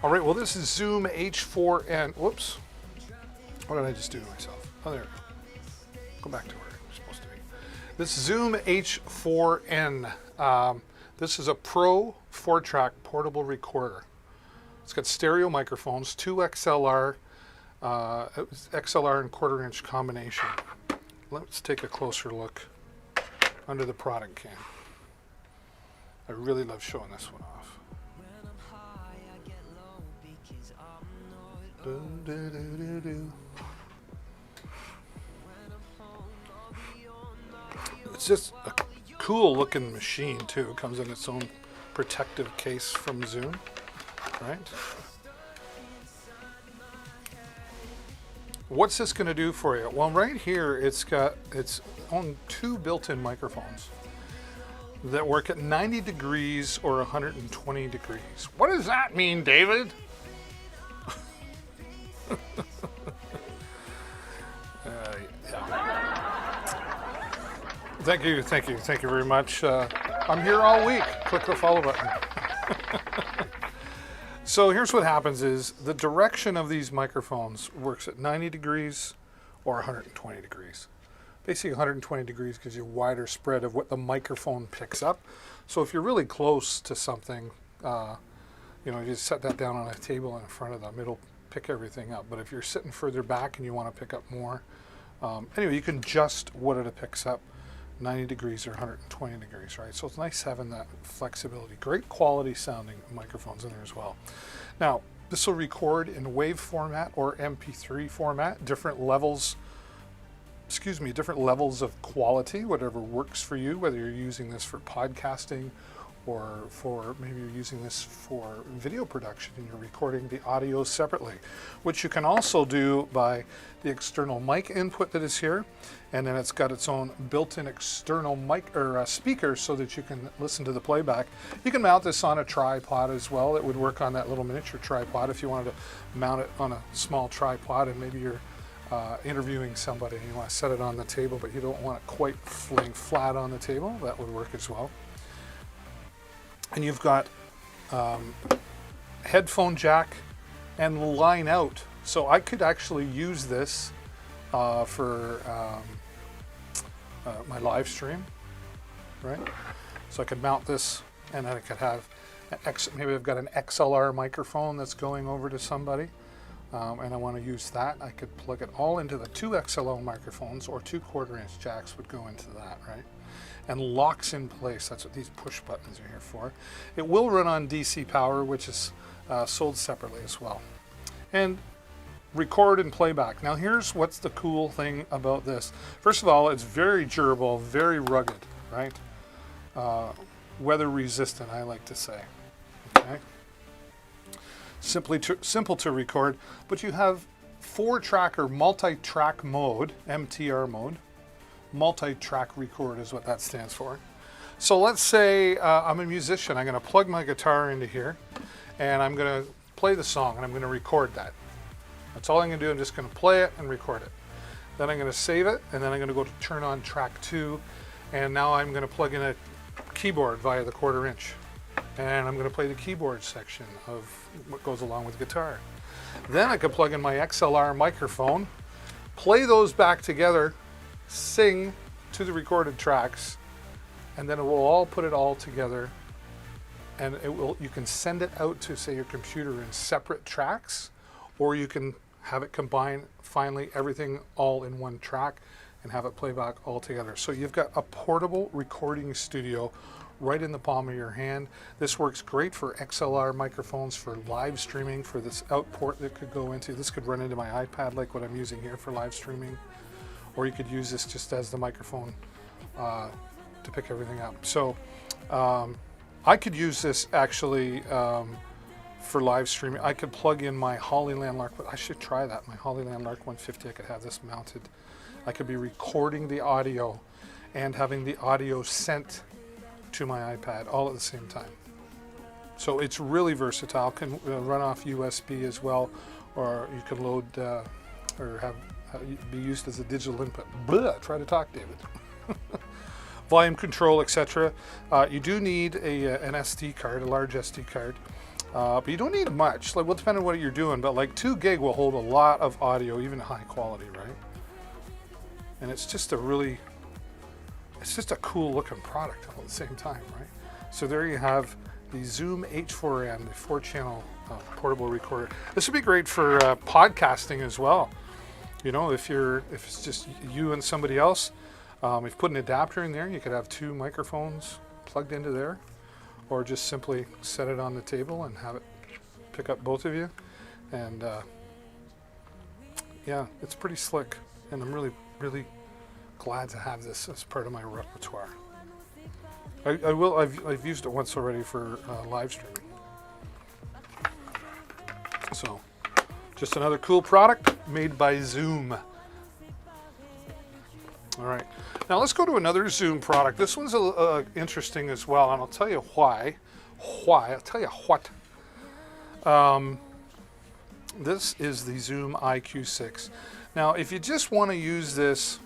All right, well, this is Zoom H4n. Whoops. What did I just do to myself? Oh, there we go. Go back to where I'm supposed to be. This Zoom H4n. This is a Pro 4-track portable recorder. It's got stereo microphones, 2 XLR, XLR and 1/4-inch combination. Let's take a closer look under the product can. I really love showing this one off. It's just a cool looking machine too. It comes in its own protective case from Zoom, right? What's this going to do for you? Well, right here it's got its own 2 built-in microphones that work at 90 degrees or 120 degrees. What does that mean, David? Thank you very much. I'm here all week. Click the follow button. So here's what happens is the direction of these microphones works at 90 degrees or 120 degrees. Basically 120 degrees gives you a wider spread of what the microphone picks up. So if you're really close to something, you just set that down on a table in front of them, it'll pick everything up. But if you're sitting further back and you want to pick up more, anyway, you can adjust what it picks up, 90 degrees or 120 degrees, right? So it's nice having that flexibility. Great quality sounding microphones in there as well. Now, this will record in WAV format or MP3 format, different levels of quality, whatever works for you, whether you're using this for podcasting or for maybe you're using this for video production and you're recording the audio separately, which you can also do by the external mic input that is here, and then it's got its own built-in external mic or speaker so that you can listen to the playback. You can mount this on a tripod as well. It would work on that little miniature tripod if you wanted to mount it on a small tripod, and maybe you're interviewing somebody and you want to set it on the table, but you don't want it quite laying flat on the table. That would work as well. And you've got headphone jack and line out. So I could actually use this for my live stream, right? So I could mount this, and then I could have maybe I've got an XLR microphone that's going over to somebody, and I want to use that. I could plug it all into the 2 XLR microphones, or 2 1/4-inch jacks would go into that, right? And locks in place. That's what these push buttons are here for. It will run on DC power, which is sold separately as well. And record and playback. Now here's what's the cool thing about this. First of all, it's very durable, very rugged, right? Weather resistant, I like to say. Okay. Simple to record, but you have 4-track or multi-track mode, MTR mode. Multi-track record is what that stands for. So let's say I'm a musician. I'm going to plug my guitar into here, and I'm going to play the song, and I'm going to record that. That's all I'm going to do. I'm just going to play it and record it. Then I'm going to save it, and then I'm going to go to turn on track 2, and now I'm going to plug in a keyboard via the 1/4-inch, and I'm going to play the keyboard section of what goes along with the guitar. Then I can plug in my XLR microphone, play those back together, sing to the recorded tracks, and then it will all put it all together, and you can send it out to, say, your computer in separate tracks, or you can have it combine finally everything all in one track and have it play back all together. So you've got a portable recording studio right in the palm of your hand. This works great for XLR microphones, for live streaming, for this out port that could go into. This could run into my iPad like what I'm using here for live streaming. or you could use this just as the microphone to pick everything up. So I could use this actually for live streaming. I could plug in my Hollyland Lark, but I should try that. My Hollyland Lark 150, I could have this mounted. I could be recording the audio and having the audio sent to my iPad all at the same time. So it's really versatile. Can run off USB as well, or you can load or have be used as a digital input. Blah, try to talk, David. Volume control, etc. You do need an SD card, a large SD card, but you don't need much. Like, well, depending on what you're doing, but like 2 gig will hold a lot of audio, even high quality, right? And it's just a cool looking product all at the same time, right? So there you have the Zoom H4n, the 4-channel portable recorder. This would be great for podcasting as well. You know, if it's just you and somebody else, if you put an adapter in there, you could have 2 microphones plugged into there, or just simply set it on the table and have it pick up both of you. And yeah, it's pretty slick, and I'm really, really glad to have this as part of my repertoire. I've used it once already for live streaming. So, just another cool product made by Zoom. All right, now let's go to another Zoom product. This one's interesting as well, and I'll tell you why. I'll tell you what. This is the Zoom IQ6. Now, if you just want to use this,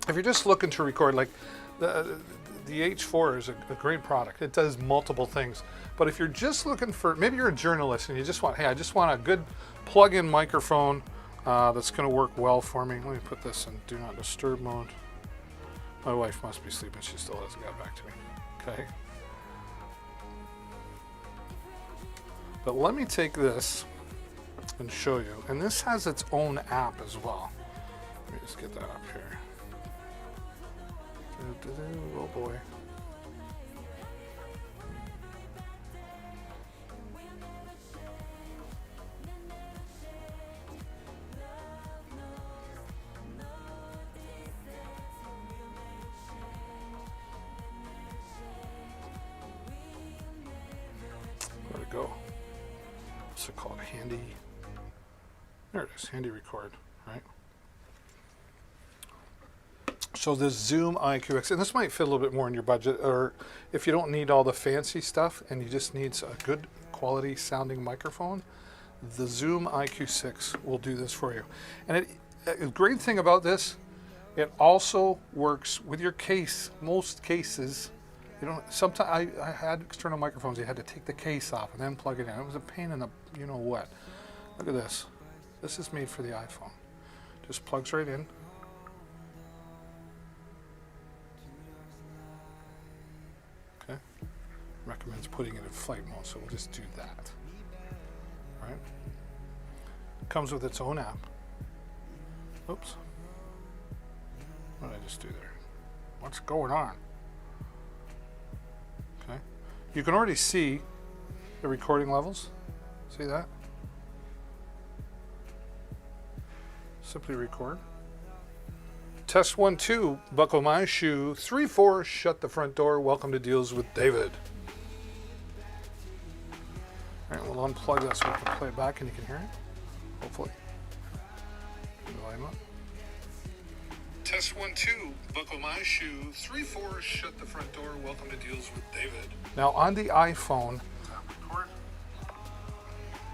if you're just looking to record, like the H4 is a great product. It does multiple things. But if you're just looking for, maybe you're a journalist and you just want, hey, I just want a good plug-in microphone that's going to work well for me. Let me put this in Do Not Disturb mode. My wife must be sleeping. She still hasn't got back to me. Okay. But let me take this and show you. And this has its own app as well. Let me just get that up here. Oh boy. Where'd it go? What's it called? Handy. There it is. Handy Record, right? So this Zoom IQX, and this might fit a little bit more in your budget, or if you don't need all the fancy stuff and you just need a good quality sounding microphone, the Zoom IQ6 will do this for you. And the great thing about this, it also works with your case. Most cases, you don't. Sometimes I had external microphones. You had to take the case off and then plug it in. It was a pain in the you know what. Look at this. This is made for the iPhone. Just plugs right in. Okay. Recommends putting it in flight mode, so we'll just do that. Right. Comes with its own app. Oops. What did I just do there? What's going on? Okay. You can already see the recording levels. See that? Simply record. Test 1, 2, buckle my shoe. 3, 4, shut the front door. Welcome to Deals with David. All right, we'll unplug that so we can play it back and you can hear it. Hopefully. Volume up. Test 1, 2, buckle my shoe. 3, 4, shut the front door. Welcome to Deals with David. Now on the iPhone. Record.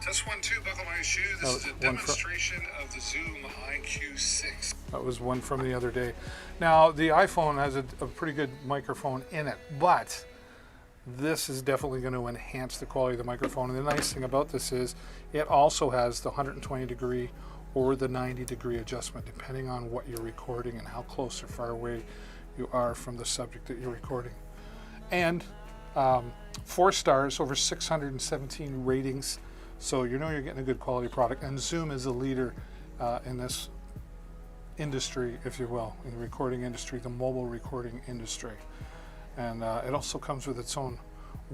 Test 1, 2, buckle my shoe. This is a demonstration of the Zoom IQ6. That was one from the other day. Now the iPhone has a pretty good microphone in it, but this is definitely going to enhance the quality of the microphone. And the nice thing about this is it also has the 120 degree or the 90 degree adjustment depending on what you're recording and how close or far away you are from the subject that you're recording. And 4 stars, over 617 ratings. So you know you're getting a good quality product, and Zoom is a leader in this industry, if you will, in the recording industry, the mobile recording industry. And it also comes with its own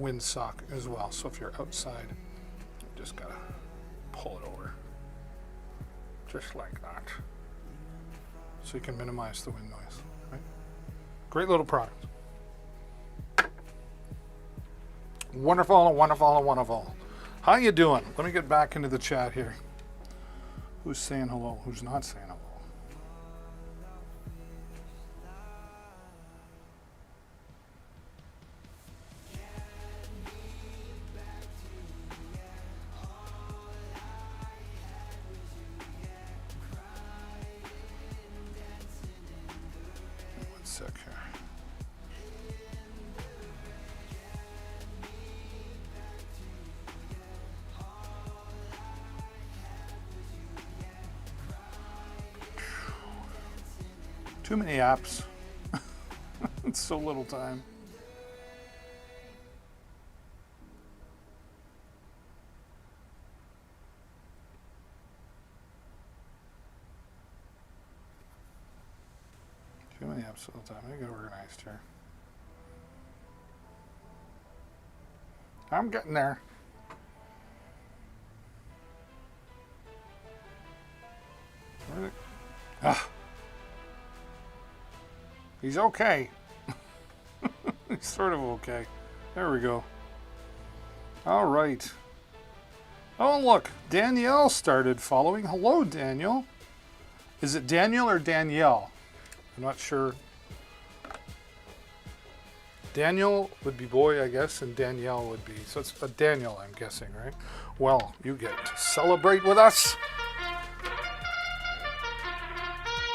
windsock as well. So if you're outside, you just gotta pull it over, just like that. so you can minimize the wind noise. Right? Great little product. Wonderful, wonderful, wonderful. How you doing? Let me get back into the chat here. Who's saying hello? Who's not saying hello? One sec here. Too many apps. It's so little time. Too many apps all the time. I get organized here. I'm getting there. Ah. He's okay. He's sort of okay. There we go. All right. Oh, look. Danielle started following. Hello, Daniel. Is it Daniel or Danielle? I'm not sure. Daniel would be boy, I guess, and Danielle would be. So it's a Daniel, I'm guessing, right? Well, you get to celebrate with us.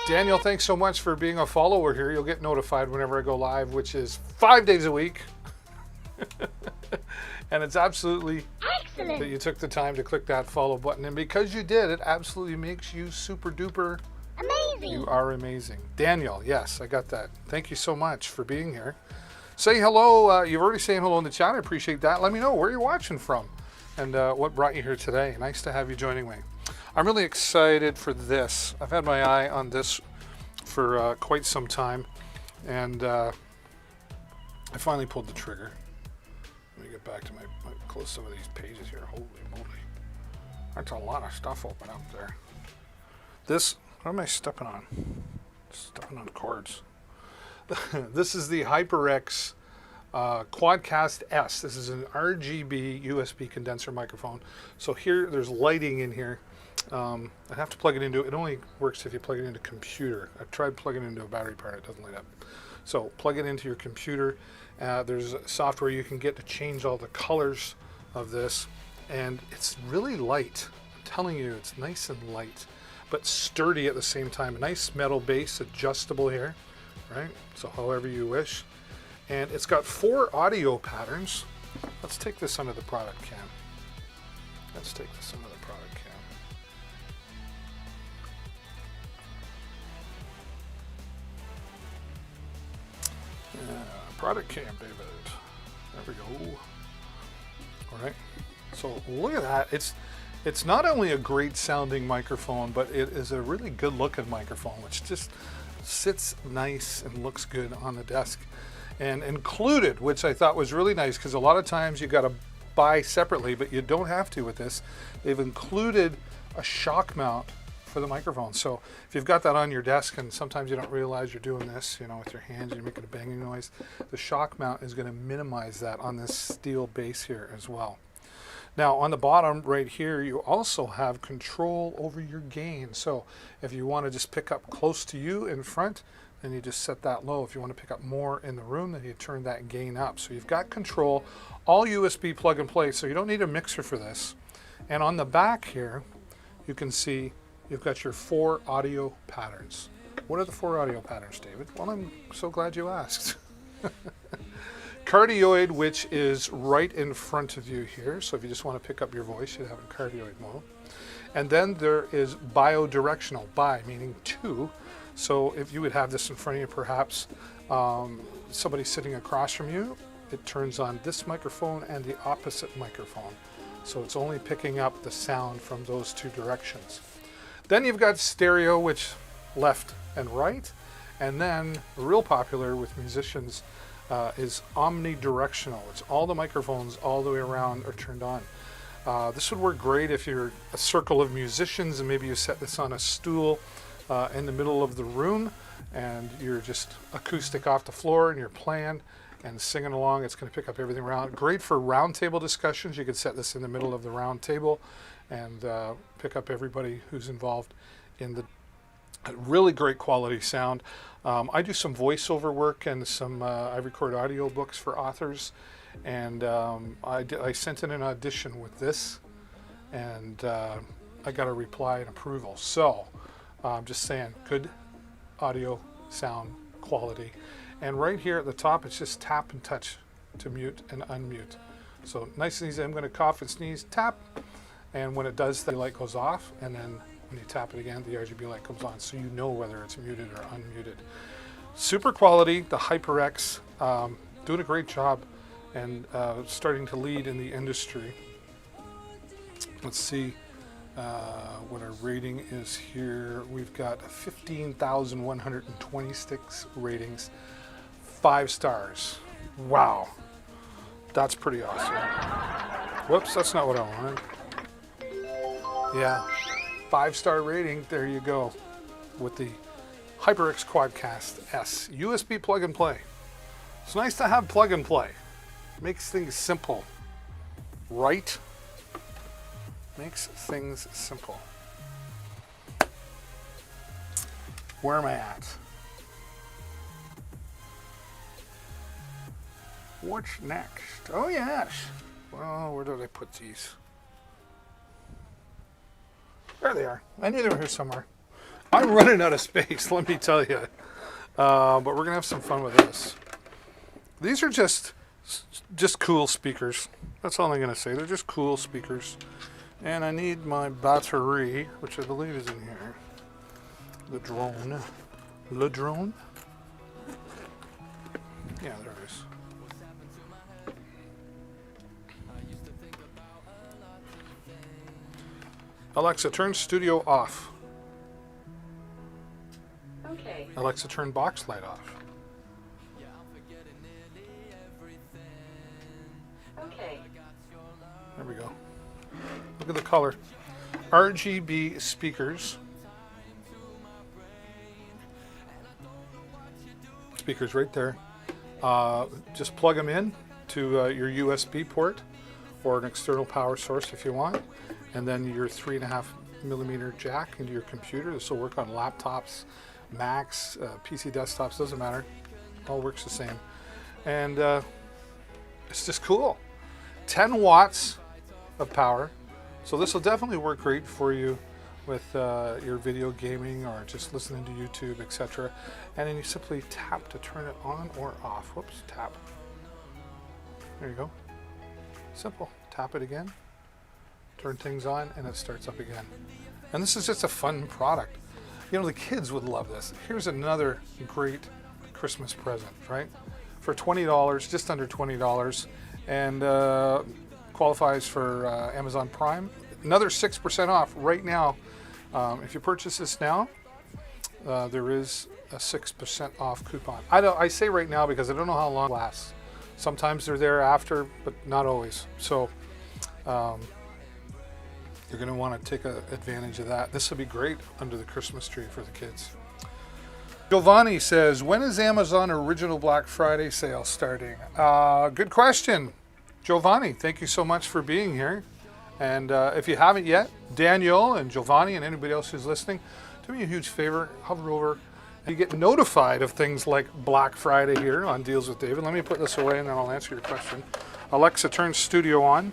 Daniel, thanks so much for being a follower here. You'll get notified whenever I go live, which is 5 days a week. And it's absolutely excellent that you took the time to click that follow button. And because you did, it absolutely makes you super duper amazing. You are amazing. Daniel, yes, I got that. Thank you so much for being here. Say hello. You've already saying hello in the chat. I appreciate that. Let me know where you're watching from and what brought you here today. Nice to have you joining me. I'm really excited for this. I've had my eye on this for quite some time, and I finally pulled the trigger. Let me get back to close some of these pages here. Holy moly. That's a lot of stuff open up there. This, what am I stepping on? Stepping on cords. This is the HyperX Quadcast S. This is an RGB USB condenser microphone. So here, there's lighting in here. I have to plug it into, it only works if you plug it into a computer. I've tried plugging it into a battery part, it doesn't light up. So plug it into your computer. There's software you can get to change all the colors of this. And it's really light. I'm telling you, it's nice and light, but sturdy at the same time. A nice metal base, adjustable here, right? So however you wish. And it's got 4 audio patterns. Let's take this under the product cam. Let's take this under the product cam. Product cam, David. There we go. All right. So look at that. It's not only a great sounding microphone, but it is a really good looking microphone, which just sits nice and looks good on the desk. And included, which I thought was really nice, because a lot of times you got to buy separately, but you don't have to with this. They've included a shock mount for the microphone. So if you've got that on your desk and sometimes you don't realize you're doing this, you know, with your hands, you're making a banging noise, the shock mount is going to minimize that on this steel base here as well. Now on the bottom right here, you also have control over your gain. So if you want to just pick up close to you in front, then you just set that low. If you want to pick up more in the room, then you turn that gain up. So you've got control, all USB plug and play, so you don't need a mixer for this. And on the back here, you can see you've got your 4 audio patterns. What are the 4 audio patterns, David? Well, I'm so glad you asked. Cardioid, which is right in front of you here. So if you just want to pick up your voice, you have a cardioid mode. And then there is bidirectional, bi meaning 2. So if you would have this in front of you, perhaps somebody sitting across from you, it turns on this microphone and the opposite microphone. So it's only picking up the sound from those 2 directions. Then you've got stereo, which left and right. And then real popular with musicians is omnidirectional. It's all the microphones all the way around are turned on. This would work great if you're a circle of musicians and maybe you set this on a stool in the middle of the room, and you're just acoustic off the floor, and you're playing and singing along. It's going to pick up everything around. Great for round table discussions. You could set this in the middle of the round table and pick up everybody who's involved in the really great quality sound. I do some voiceover work and I record audio books for authors, and I sent in an audition with this, and I got a reply and approval. So I'm just saying, good audio sound quality. And right here at the top, it's just tap and touch to mute and unmute. So nice and easy. I'm going to cough and sneeze, tap, and when it does, the light goes off, and then when you tap it again, the RGB light comes on, so you know whether it's muted or unmuted. Super quality, the HyperX, doing a great job, and starting to lead in the industry. Let's see what our rating is here. We've got 15,126 ratings, 5 stars. Wow, that's pretty awesome. Whoops, that's not what I wanted. Yeah, 5-star rating, there you go, with the HyperX Quadcast S USB plug and play. It's nice to have plug and play. Makes things simple, right? Makes things simple. Where am I at? What's next? Oh yes. Well, where did I put these? There they are. I knew they were here somewhere. I'm running out of space, let me tell you. But we're gonna have some fun with this. These are just cool speakers. That's all I'm gonna say. They're just cool speakers. And I need my battery, which I believe is in here. The drone. Le drone? Yeah, there it is. Alexa, turn studio off. Okay. Alexa, turn box light off. Okay. There we go. Look at the color. RGB speakers. Speakers right there. Just plug them in to your USB port or an external power source if you want, and then your 3.5mm jack into your computer. This will work on laptops, Macs, PC desktops, doesn't matter. All works the same. And it's just cool. 10 watts of power. So this will definitely work great for you with your video gaming or just listening to YouTube, etc. And then you simply tap to turn it on or off. Whoops, tap. There you go. Simple. Tap it again, turn things on, and it starts up again. And this is just a fun product. You know, the kids would love this. Here's another great Christmas present, right? For $20, just under $20, and qualifies for Amazon Prime. Another 6% off right now. If you purchase this now, there is a 6% off coupon. I say right now because I don't know how long it lasts. Sometimes they're there after, but not always. So you're going to want to take advantage of that. This will be great under the Christmas tree for the kids. Giovanni says, when is Amazon Original Black Friday sale starting? Good question, Giovanni. Thank you so much for being here. And if you haven't yet, Daniel and Giovanni and anybody else who's listening, do me a huge favor, hover over. You get notified of things like Black Friday here on Deals with David. Let me put this away and then I'll answer your question. Alexa, turn studio on.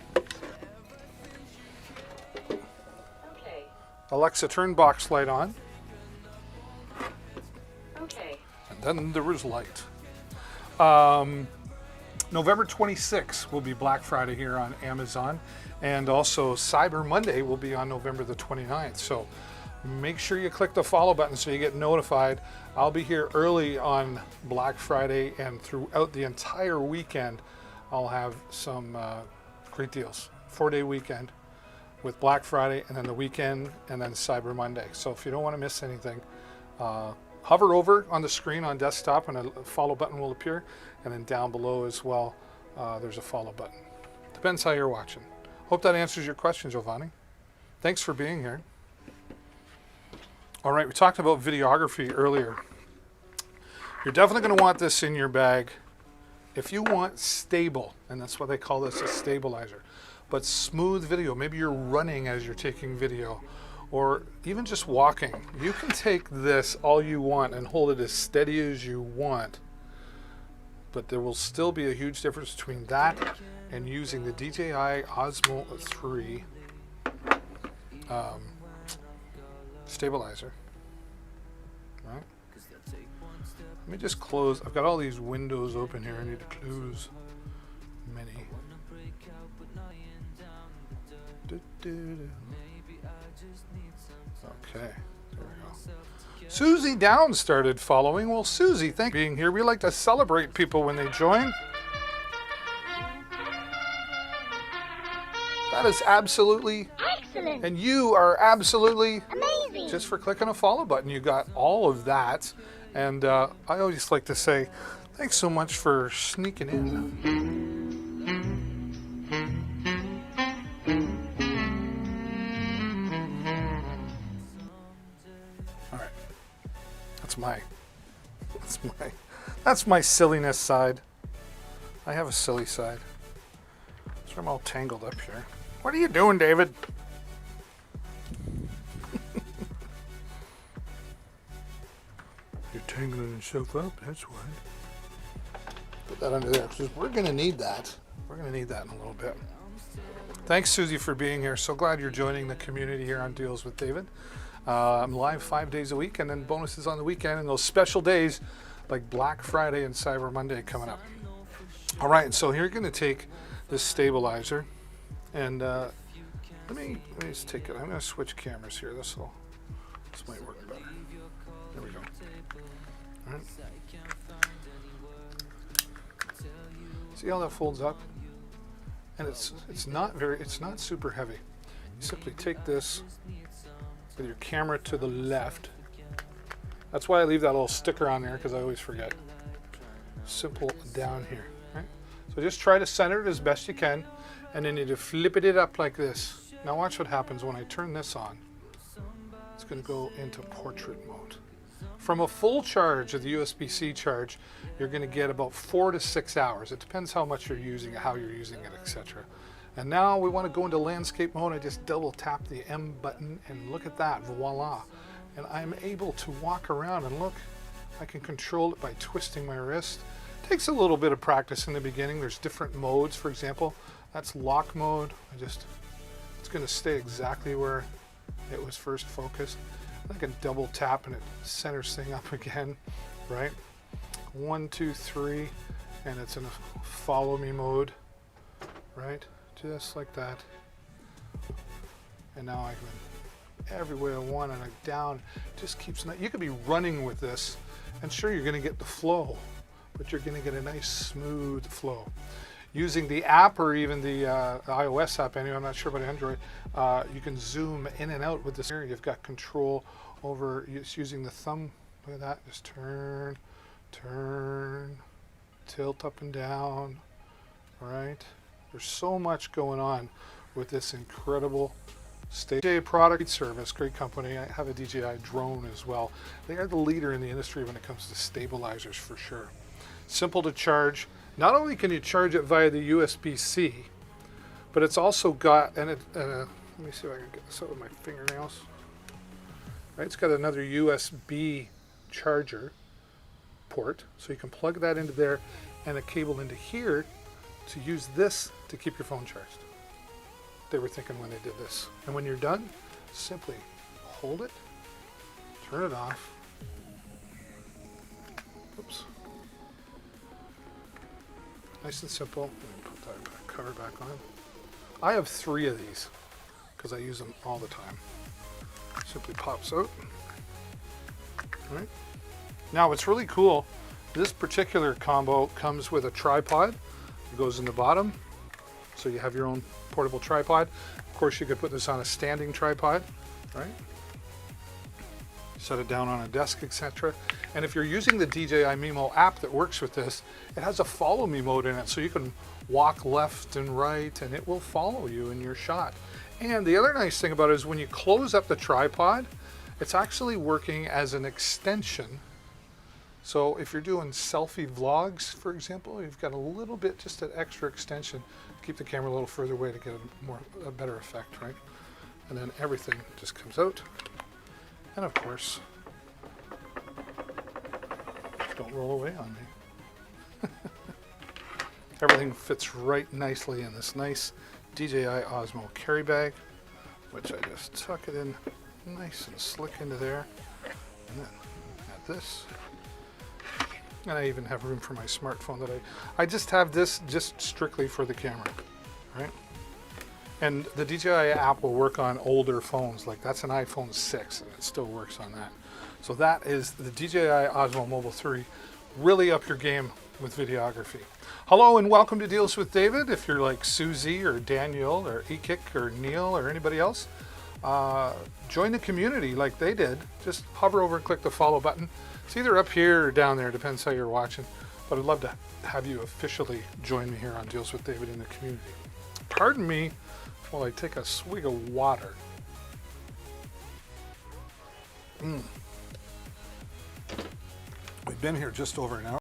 Okay. Alexa, turn box light on. Okay. And then there was light. November 26th will be Black Friday here on Amazon. And also Cyber Monday will be on November the 29th. So make sure you click the follow button so you get notified. I'll be here early on Black Friday, and throughout the entire weekend, I'll have some great deals. 4-day weekend with Black Friday, and then the weekend, and then Cyber Monday. So if you don't want to miss anything, hover over on the screen on desktop and a follow button will appear. And then down below as well, there's a follow button. Depends how you're watching. Hope that answers your question, Giovanni. Thanks for being here. All right, we talked about videography earlier. You're definitely going to want this in your bag if you want stable, and that's why they call this a stabilizer. But smooth video, maybe you're running as you're taking video, or even just walking. You can take this all you want and hold it as steady as you want, but there will still be a huge difference between that and using the DJI Osmo 3 stabilizer. Right? Let me just close. I've got all these windows open here. I need to close many. Okay, there we go. Susie Downs started following. Well, Susie, thank you for being here. We like to celebrate people when they join. That is absolutely Excellent. and you are absolutely Amazing. just for clicking a follow button. You got all of that. And I always like to say, thanks so much for sneaking in. All right. That's my silliness side. I have a silly side. So I'm all tangled up here. What are you doing, David? You're tangling yourself up, that's why. Put that under there, because we're going to need that. We're going to need that in a little bit. Thanks, Susie, for being here. So glad you're joining the community here on Deals with David. I'm live 5 days a week, and then bonuses on the weekend, and those special days like Black Friday and Cyber Monday coming up. All right, so here you're going to take this stabilizer, and let me just take it. I'm going to switch cameras here. This might work better. There we go. All right. See how that folds up? And it's not super heavy. You simply take this with your camera to the left. That's why I leave that little sticker on there, because I always forget. Simple down here. Right? So just try to center it as best you can, and then you flip it up like this. Now watch what happens when I turn this on. It's going to go into portrait mode. From a full charge of the USB-C charge, you're going to get about 4 to 6 hours. It depends how much you're using it, how you're using it, etc. And now we want to go into landscape mode. I just double tap the M button, and look at that, voila. And I'm able to walk around, and look, I can control it by twisting my wrist. Takes a little bit of practice in the beginning. There's different modes. For example, that's lock mode. It's going to stay exactly where it was first focused. I can double tap and it centers thing up again, right? 1, 2, 3, and it's in a follow me mode, right? Just like that. And now I can every way I want, and down. Just keeps. You could be running with this, and sure, you're going to get the flow, but you're going to get a nice smooth flow. Using the app, or even the iOS app, anyway, I'm not sure about Android, you can zoom in and out with this here. You've got control over just using the thumb. Look at that. Just turn, tilt up and down. All right. There's so much going on with this incredible DJI product service. Great company. I have a DJI drone as well. They are the leader in the industry when it comes to stabilizers, for sure. Simple to charge. Not only can you charge it via the USB-C, but it's also got, let me see if I can get this out with my fingernails. Right, it's got another USB charger port, so you can plug that into there, and a cable into here to use this to keep your phone charged. They were thinking when they did this. And when you're done, simply hold it, turn it off. Oops. Nice and simple. Let me put that cover back on. I have 3 of these because I use them all the time. Simply pops out. All right. Now what's really cool, this particular combo comes with a tripod. It goes in the bottom, so you have your own portable tripod. Of course, you could put this on a standing tripod, right? Set it down on a desk, etc. And if you're using the DJI Mimo app that works with this, it has a follow me mode in it, so you can walk left and right and it will follow you in your shot. And the other nice thing about it is when you close up the tripod, It's actually working as an extension. So if you're doing selfie vlogs, for example, you've got a little bit, just an extra extension. Keep the camera a little further away to get a better effect, right? And then everything just comes out. And of course, don't roll away on me. Everything fits right nicely in this nice DJI Osmo carry bag, which I just tuck it in nice and slick into there. And then add this. And I even have room for my smartphone that I just have this just strictly for the camera, right? And the DJI app will work on older phones, like that's an iPhone 6 and it still works on that. So that is the DJI Osmo Mobile 3. Really up your game with videography. Hello and welcome to Deals with David. If you're like Susie or Daniel or Ekik or Neil or anybody else, join the community like they did. Just hover over and click the follow button. It's either up here or down there, depends how you're watching. But I'd love to have you officially join me here on Deals with David in the community. Pardon me while I take a swig of water. We've been here just over an hour.